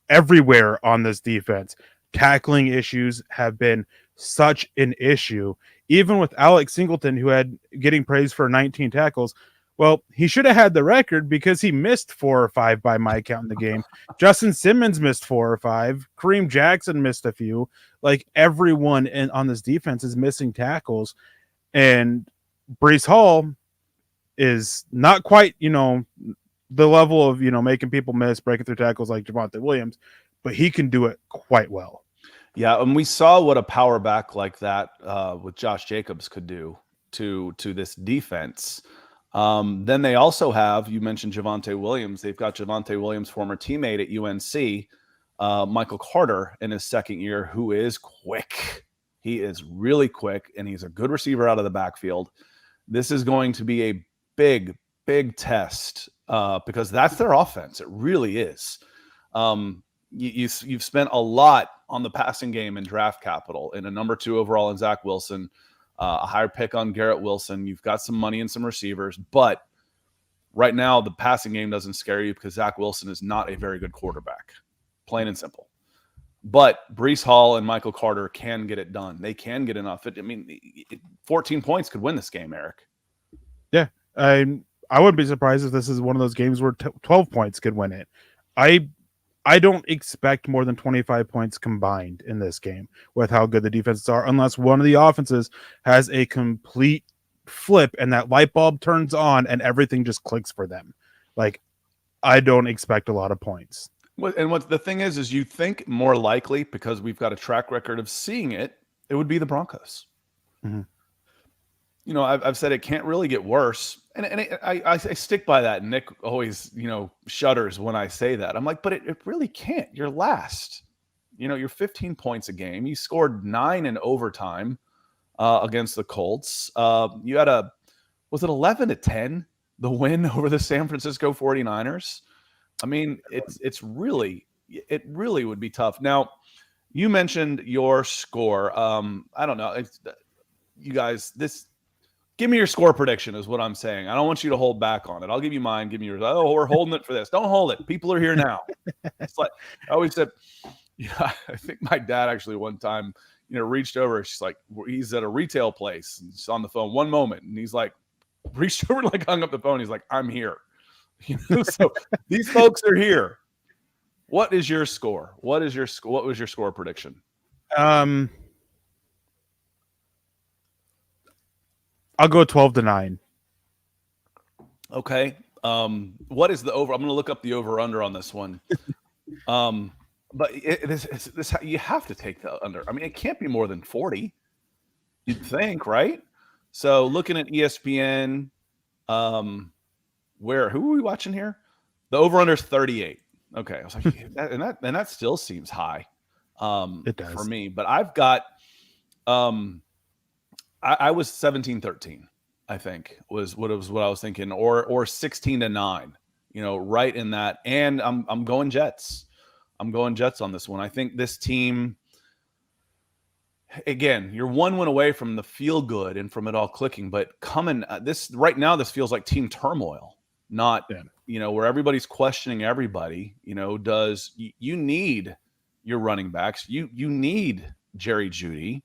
everywhere on this defense, tackling issues have been such an issue. Even with Alex Singleton, who had getting praised for 19 tackles, well, he should have had the record because he missed 4 or 5 by my count in the game. Justin Simmons missed 4 or 5. Kareem Jackson missed a few. Like, everyone on this defense is missing tackles. And Breece Hall is not quite, the level of, making people miss, breaking through tackles like Javonte Williams, but he can do it quite well. Yeah, and we saw what a power back like that with Josh Jacobs could do to this defense. Then they also have, you mentioned Javonte Williams. They've got Javonte Williams' former teammate at UNC, Michael Carter, in his second year, who is quick. He is really quick, and he's a good receiver out of the backfield. This is going to be a big, big test because that's their offense. It really is. You've spent a lot on the passing game in draft capital, and a number 2 overall in Zach Wilson, a higher pick on Garrett Wilson. You've got some money and some receivers, but right now the passing game doesn't scare you because Zach Wilson is not a very good quarterback, plain and simple. But Breece Hall and Michael Carter can get it done. They can get enough. 14 points could win this game, Eric. Yeah, I wouldn't be surprised if this is one of those games where 12 points could win it. I don't expect more than 25 points combined in this game with how good the defenses are, unless one of the offenses has a complete flip and that light bulb turns on and everything just clicks for them. Like, I don't expect a lot of points. And what the thing is you think more likely, because we've got a track record of seeing it, it would be the Broncos. Mm-hmm. I've said it can't really get worse. And I stick by that. Nick always, shudders when I say that. I'm like, but it really can't. You're last. You're 15 points a game. You scored 9 in overtime against the Colts. You had was it 11-10, the win over the San Francisco 49ers? I mean, it really would be tough. Now, you mentioned your score. I don't know. You guys, Give me your score prediction is what I'm saying. I don't want you to hold back on it. I'll give you mine. Give me yours. Oh, we're holding it for this. Don't hold it. People are here now. It's like I always said, I think my dad actually one time, reached over. She's like, he's at a retail place and she's on the phone one moment. And he's like, reached over, like hung up the phone. He's like, I'm here. So these folks are here. What is your score? What was your score prediction? I'll go 12-9. Okay. What is the over? I'm going to look up the over under on this one. But this you have to take the under. I mean, it can't be more than 40. You'd think, right? So looking at ESPN, who are we watching here? The over under is 38. Okay, I was like, that still seems high. It does for me, but I've got I was 17-13. I think was what I was thinking, or 16-9. Right in that, and I'm going Jets. I'm going Jets on this one. I think this team, again, you're one win away from the feel good and from it all clicking, but this right now, this feels like team turmoil, not, where everybody's questioning everybody. You need your running backs. You need Jerry Jeudy.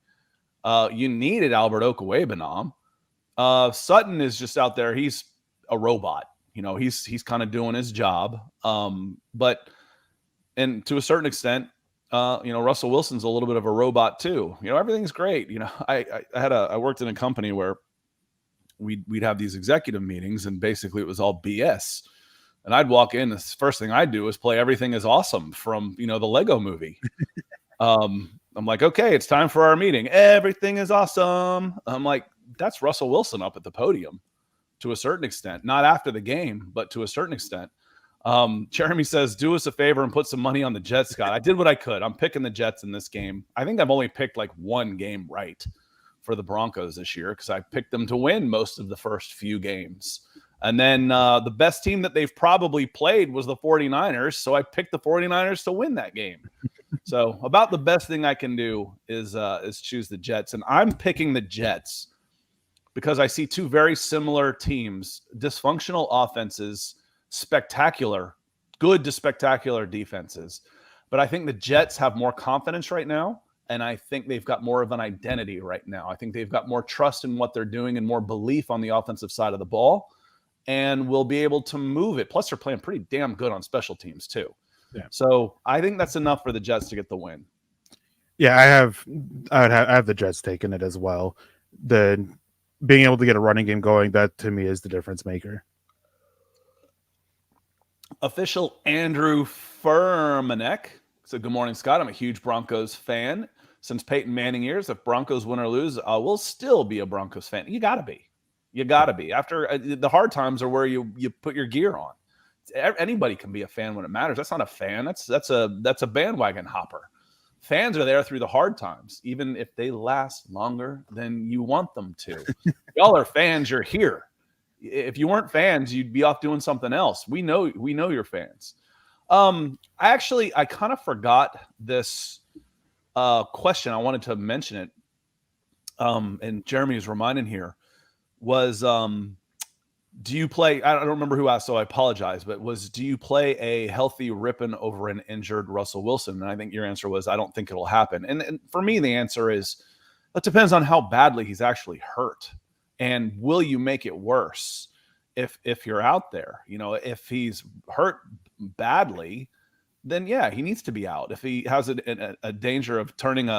You needed Albert Okwuegbunam. Sutton is just out there. He's a robot. He's kind of doing his job. And to a certain extent, Russell Wilson's a little bit of a robot too. Everything's great. I worked in a company where we'd have these executive meetings, and basically it was all BS. And I'd walk in, the first thing I'd do is play "Everything Is Awesome" from the Lego Movie. I'm like, okay, it's time for our meeting. Everything is awesome. I'm like, that's Russell Wilson up at the podium to a certain extent, not after the game, but to a certain extent. Jeremy says, do us a favor and put some money on the Jets, Scott. I did what I could. I'm picking the Jets in this game. I think I've only picked like one game right for the Broncos this year because I picked them to win most of the first few games. And then the best team that they've probably played was the 49ers. So I picked the 49ers to win that game. So about the best thing I can do is choose the Jets. And I'm picking the Jets because I see two very similar teams, dysfunctional offenses, good to spectacular defenses. But I think the Jets have more confidence right now, and I think they've got more of an identity right now. I think they've got more trust in what they're doing and more belief on the offensive side of the ball, and will be able to move it. Plus, they're playing pretty damn good on special teams too. Yeah. So I think that's enough for the Jets to get the win. Yeah, I have the Jets taking it as well. The being able to get a running game going, that to me is the difference maker. Official Andrew Furmanek said, good morning, Scott. I'm a huge Broncos fan. Since Peyton Manning years, if Broncos win or lose, we'll still be a Broncos fan. You got to be. After the hard times are where you put your gear on. Anybody can be a fan when it matters. That's not a fan. That's a bandwagon hopper. Fans are there through the hard times, even if they last longer than you want them to. Y'all are fans. You're here. If you weren't fans, you'd be off doing something else. We know you're fans. I kind of forgot this question. I wanted to mention it. And Jeremy is reminding here was, do you play, I don't remember who asked, so I apologize, but do you play a healthy Rippon over an injured Russell Wilson? And I think your answer was, I don't think it'll happen. And for me, the answer is, it depends on how badly he's actually hurt. And will you make it worse if you're out there? If he's hurt badly, then yeah, he needs to be out. If he has a danger of turning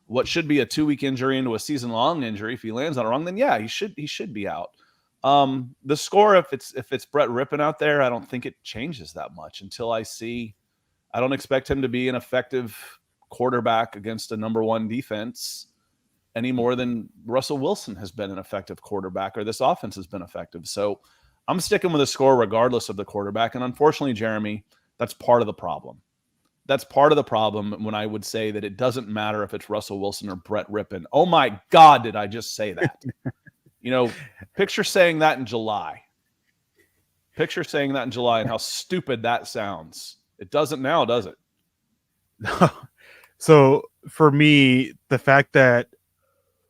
what should be a 2-week injury into a season-long injury, if he lands on it wrong, then yeah, he should be out. The score, if it's Brett Rippon out there, I don't think it changes that much until I don't expect him to be an effective quarterback against a number one defense any more than Russell Wilson has been an effective quarterback or this offense has been effective. So I'm sticking with a score regardless of the quarterback. And unfortunately, Jeremy, that's part of the problem. That's part of the problem when I would say that it doesn't matter if it's Russell Wilson or Brett Rippon. Oh my God, did I just say that? Picture saying that in July. Picture saying that in July and how stupid that sounds. It doesn't now, does it? So for me, the fact that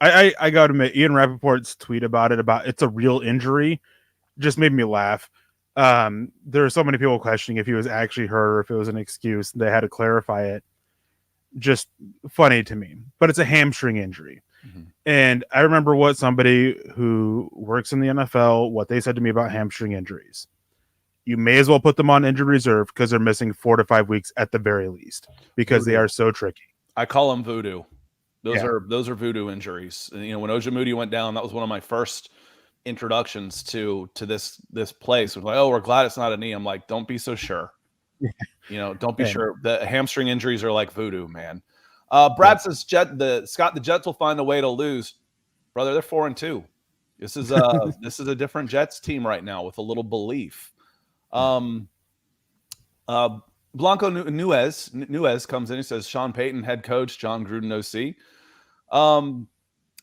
I got to admit, Ian Rappaport's tweet about it's a real injury just made me laugh. There are so many people questioning if he was actually hurt or if it was an excuse. They had to clarify it. Just funny to me, but it's a hamstring injury. Mm-hmm. And I remember what somebody who works in the NFL, what they said to me about hamstring injuries. You may as well put them on injured reserve because they're missing 4 to 5 weeks at the very least because they are so tricky. I call them voodoo. Those are voodoo injuries. And, when Oja Moody went down, that was one of my first introductions to this place. It was like, oh, we're glad it's not a knee. I'm like, don't be so sure. Don't be sure. The hamstring injuries are like voodoo, man. Brad says the Jets will find a way to lose. Brother, they're 4-2. This is a different Jets team right now with a little belief. Blanco Nuez comes in and says Sean Payton head coach, John Gruden OC.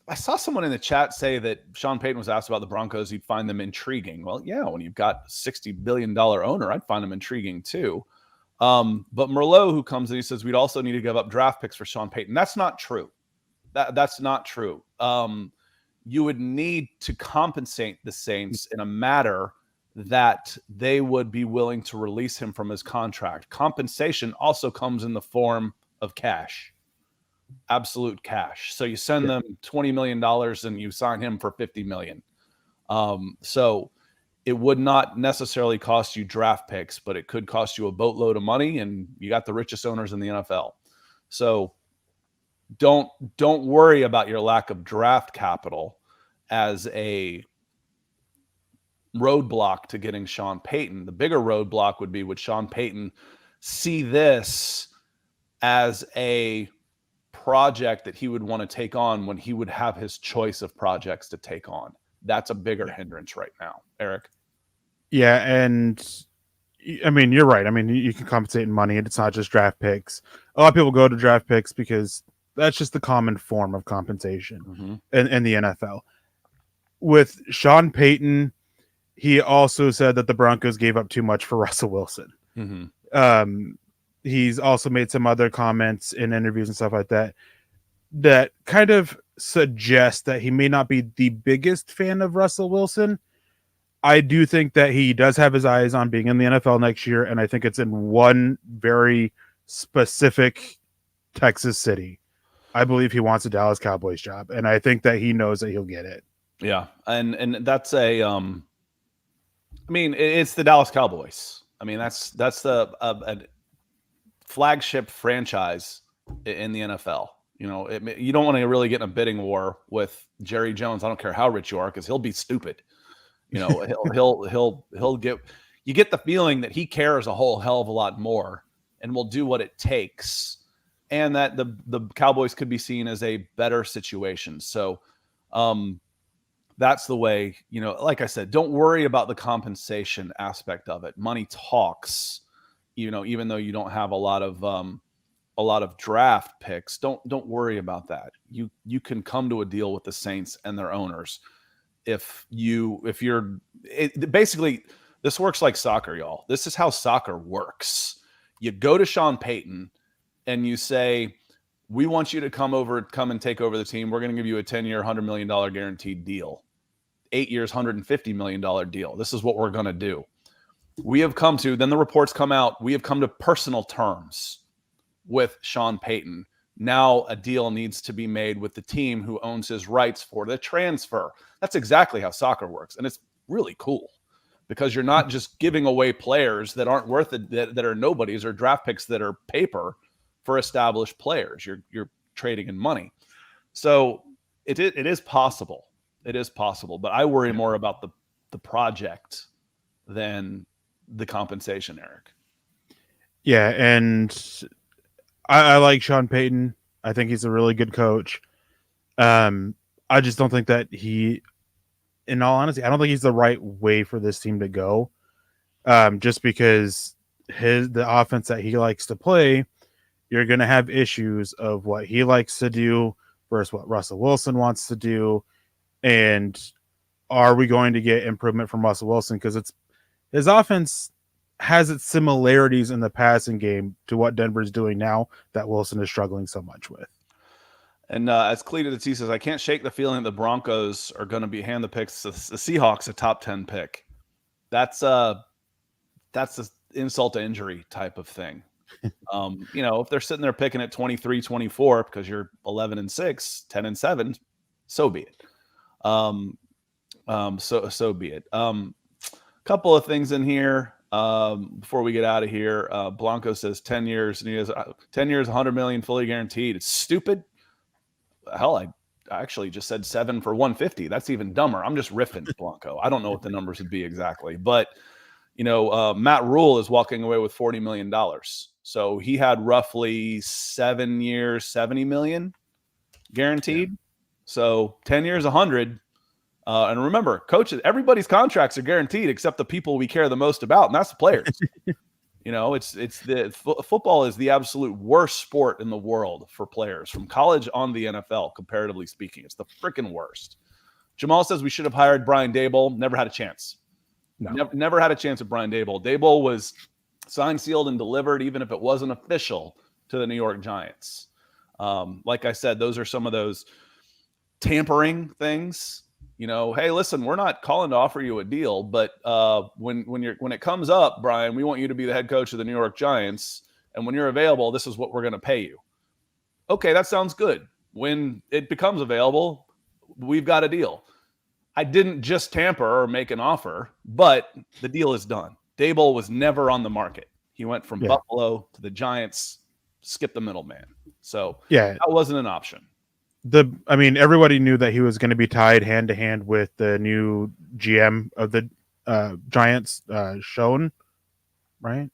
I saw someone in the chat say that Sean Payton was asked about the Broncos. He'd find them intriguing. Well, yeah, when you've got a $60 billion owner, I'd find them intriguing too. But Merlot, who comes in, he says we'd also need to give up draft picks for Sean Payton. That's not true. That's not true. You would need to compensate the Saints in a matter that they would be willing to release him from his contract. Compensation also comes in the form of cash, absolute cash. So you send them $20 million and you sign him for $50 million. So it would not necessarily cost you draft picks, but it could cost you a boatload of money, and you got the richest owners in the NFL. So don't worry about your lack of draft capital as a roadblock to getting Sean Payton. The bigger roadblock would Sean Payton see this as a project that he would want to take on when he would have his choice of projects to take on? That's a bigger hindrance right now, Eric. Yeah, and I mean, you're right. I mean, you can compensate in money, and it's not just draft picks. A lot of people go to draft picks because that's just the common form of compensation in the NFL. With Sean Payton, he also said that the Broncos gave up too much for Russell Wilson. He's also made some other comments in interviews and stuff like that that kind of suggest that he may not be the biggest fan of Russell Wilson. I do think that he does have his eyes on being in the NFL next year, and I think it's in one very specific Texas city. I believe he wants a Dallas Cowboys job, and I think that he knows that he'll get it. Yeah, and that's it's the Dallas Cowboys. I mean, that's a flagship franchise in the NFL. You don't want to really get in a bidding war with Jerry Jones. I don't care how rich you are, because he'll be stupid. He'll get. You get the feeling that he cares a whole hell of a lot more and will do what it takes, and that the Cowboys could be seen as a better situation. So, that's the way. Like I said, don't worry about the compensation aspect of it. Money talks. Even though you don't have a lot of draft picks, don't worry about that. You can come to a deal with the Saints and their owners. Basically, this works like soccer, y'all. This is how soccer works. You go to Sean Payton and you say, we want you to come and take over the team. We're going to give you a 10-year, $100 million guaranteed deal, 8 years, $150 million deal. This is what we're going to do. Then the reports come out, we have come to personal terms with Sean Payton. Now a deal needs to be made with the team who owns his rights for the transfer. That's exactly how soccer works. And it's really cool because you're not just giving away players that aren't worth it, that are nobodies, or draft picks that are paper for established players. You're trading in money. So it is possible. It is possible. But I worry more about the project than the compensation, Eric. Yeah, and I like Sean Payton. I think he's a really good coach. I just don't think that in all honesty, I don't think he's the right way for this team to go. Just because the offense that he likes to play, you're going to have issues of what he likes to do versus what Russell Wilson wants to do. And are we going to get improvement from Russell Wilson? Because his offense has its similarities in the passing game to what Denver's doing now that Wilson is struggling so much with. And as Cleta the T says, I can't shake the feeling the Broncos are going to be hand the Seahawks a top 10 pick. That's an insult to injury type of thing. If they're sitting there picking at 23, 24 because you're 11-6, 10-7, so be it. So be it. Couple of things in here before we get out of here. Blanco says 10 years, and he has 10 years, 100 million fully guaranteed. It's stupid. Hell, I actually just said 7 for 150. That's even dumber. I'm just riffing, Blanco. I don't know what the numbers would be exactly, but Matt Rule is walking away with $40 million. So he had roughly 7 years, 70 million guaranteed. Yeah. So 10 years, 100. And remember, coaches, everybody's contracts are guaranteed except the people we care the most about, and that's the players. Football is the absolute worst sport in the world for players, from college on the NFL, comparatively speaking. It's the freaking worst. Jamal says we should have hired Brian Daboll. Never had a chance. No. Never had a chance at Brian Daboll. Daboll was signed, sealed, and delivered, even if it wasn't official, to the New York Giants. Like I said, those are some of those tampering things. Hey, listen, we're not calling to offer you a deal, but when it comes up, Brian, we want you to be the head coach of the New York Giants, and when you're available, this is what we're going to pay you. Okay, that sounds good. When it becomes available, we've got a deal. I didn't just tamper or make an offer, but the deal is done. Daboll was never on the market. He went from Buffalo to the Giants, skipped the middleman. So that wasn't an option. Everybody knew that he was going to be tied hand to hand with the new GM of the Giants, Schoen, right?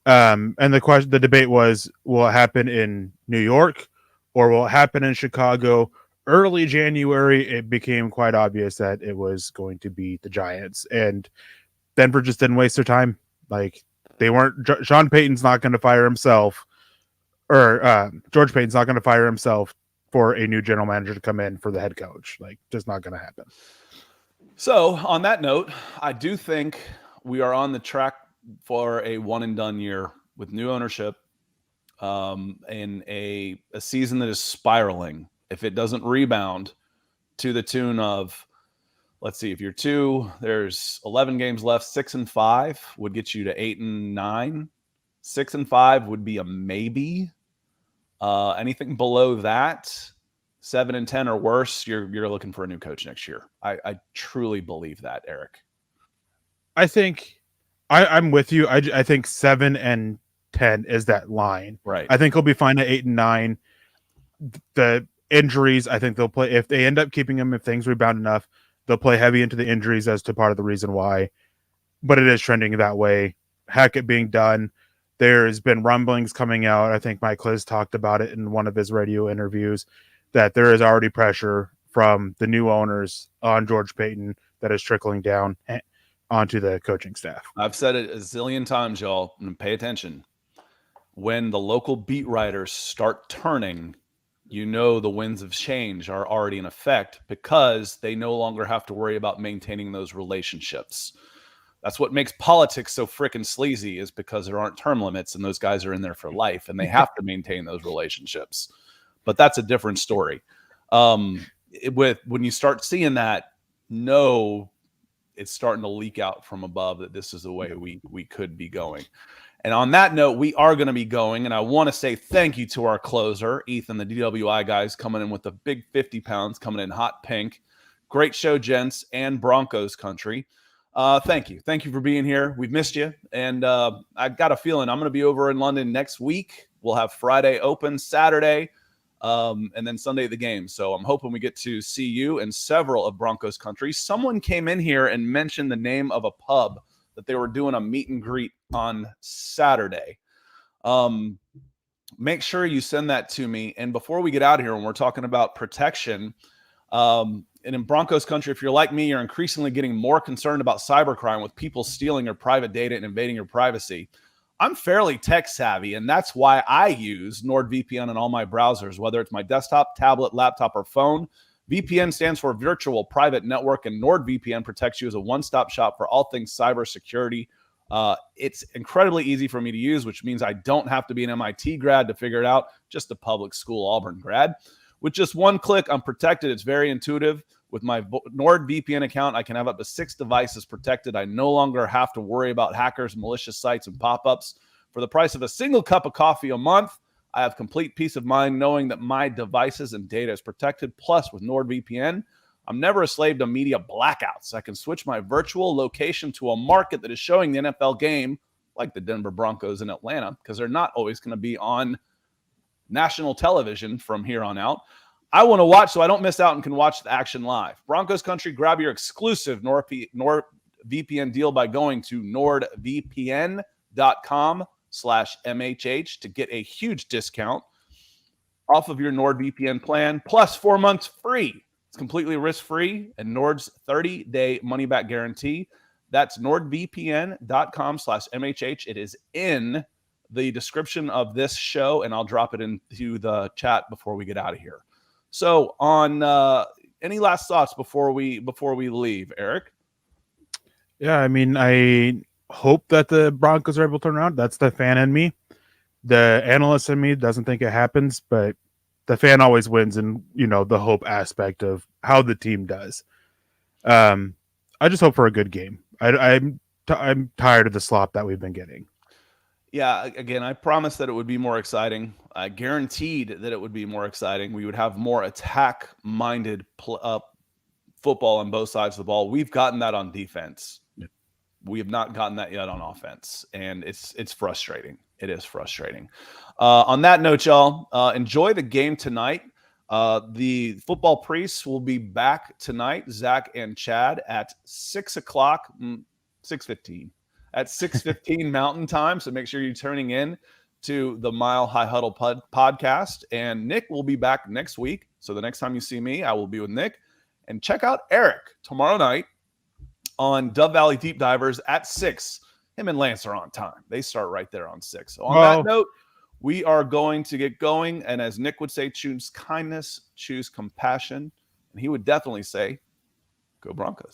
And the debate was, will it happen in New York or will it happen in Chicago? Early January, it became quite obvious that it was going to be the Giants, and Denver just didn't waste their time. Like, they weren't. Sean Payton's not going to fire himself, or George Payton's not going to fire himself for a new general manager to come in for the head coach. Like, just not going to happen. So, on that note, I do think we are on the track for a one and done year with new ownership, in a season that is spiraling. If it doesn't rebound to the tune of, let's see, if you're 2, there's 11 games left. 6-5 would get you to 8-9. 6-5 would be a maybe. Anything below that, 7-10 or worse, you're looking for a new coach next year. I truly believe that, Eric. I think I'm with you. I think 7-10 is that line. Right. I think he'll be fine at 8-9. The injuries, I think they'll play, if they end up keeping him, if things rebound enough, they'll play heavy into the injuries as to part of the reason why. But it is trending that way. Hackett being done. There's been rumblings coming out. I think Mike Liz talked about it in one of his radio interviews, that there is already pressure from the new owners on George Payton that is trickling down onto the coaching staff. I've said it a zillion times, y'all, and pay attention. When the local beat writers start turning, the winds of change are already in effect, because they no longer have to worry about maintaining those relationships. That's what makes politics so freaking sleazy, is because there aren't term limits and those guys are in there for life and they have to maintain those relationships. But that's a different story. When you start seeing that, it's starting to leak out from above that this is the way we could be going. And on that note, we are going to be going. And I want to say thank you to our closer, Ethan, the DWI guys, coming in with the big 50 pounds, coming in hot pink. Great show, gents, and Broncos country. Thank you. Thank you for being here. We've missed you. And I got a feeling I'm going to be over in London next week. We'll have Friday open, Saturday, and then Sunday the game. So I'm hoping we get to see you in several of Broncos country. Someone came in here and mentioned the name of a pub that they were doing a meet and greet on Saturday. Make sure you send that to me. And before we get out of here, when we're talking about protection, and in Broncos country, if you're like me, you're increasingly getting more concerned about cybercrime with people stealing your private data and invading your privacy. I'm fairly tech savvy, and that's why I use NordVPN on all my browsers, whether it's my desktop, tablet, laptop, or phone. VPN stands for Virtual Private Network, and NordVPN protects you as a one-stop shop for all things cybersecurity. It's incredibly easy for me to use, which means I don't have to be an MIT grad to figure it out, just a public school Auburn grad. With just one click, I'm protected. It's very intuitive. With my NordVPN account, I can have up to 6 devices protected. I no longer have to worry about hackers, malicious sites, and pop-ups. For the price of a single cup of coffee a month, I have complete peace of mind knowing that my devices and data is protected. Plus, with NordVPN, I'm never a slave to media blackouts. I can switch my virtual location to a market that is showing the NFL game, like the Denver Broncos in Atlanta, because they're not always going to be on national television from here on out. I want to watch so I don't miss out and can watch the action live. Broncos country, grab your exclusive NordVPN deal by going to nordvpn.com/MHH to get a huge discount off of your NordVPN plan, plus 4 months free. It's completely risk-free and Nord's 30-day money-back guarantee. That's nordvpn.com/MHH. It is in the description of this show, and I'll drop it into the chat before we get out of here. So, on any last thoughts before we leave, Eric? Yeah, I mean, I hope that the Broncos are able to turn around. That's the fan in me. The analyst in me doesn't think it happens, but the fan always wins in, the hope aspect of how the team does. I just hope for a good game. I'm tired of the slop that we've been getting. Yeah, again, I promised that it would be more exciting. I guaranteed that it would be more exciting. We would have more attack-minded football on both sides of the ball. We've gotten that on defense. Yeah. We have not gotten that yet on offense, and it's frustrating. It is frustrating. On that note, y'all, enjoy the game tonight. The football priests will be back tonight, Zach and Chad, at 6 o'clock, 6:15. At 6:15 Mountain Time, so make sure you're tuning in to the Mile High Huddle podcast. And Nick will be back next week. So the next time you see me, I will be with Nick. And check out Eric tomorrow night on Dove Valley Deep Divers at 6. Him and Lance are on time. They start right there on 6. So on that note, we are going to get going. And as Nick would say, choose kindness, choose compassion. And he would definitely say, go Broncos.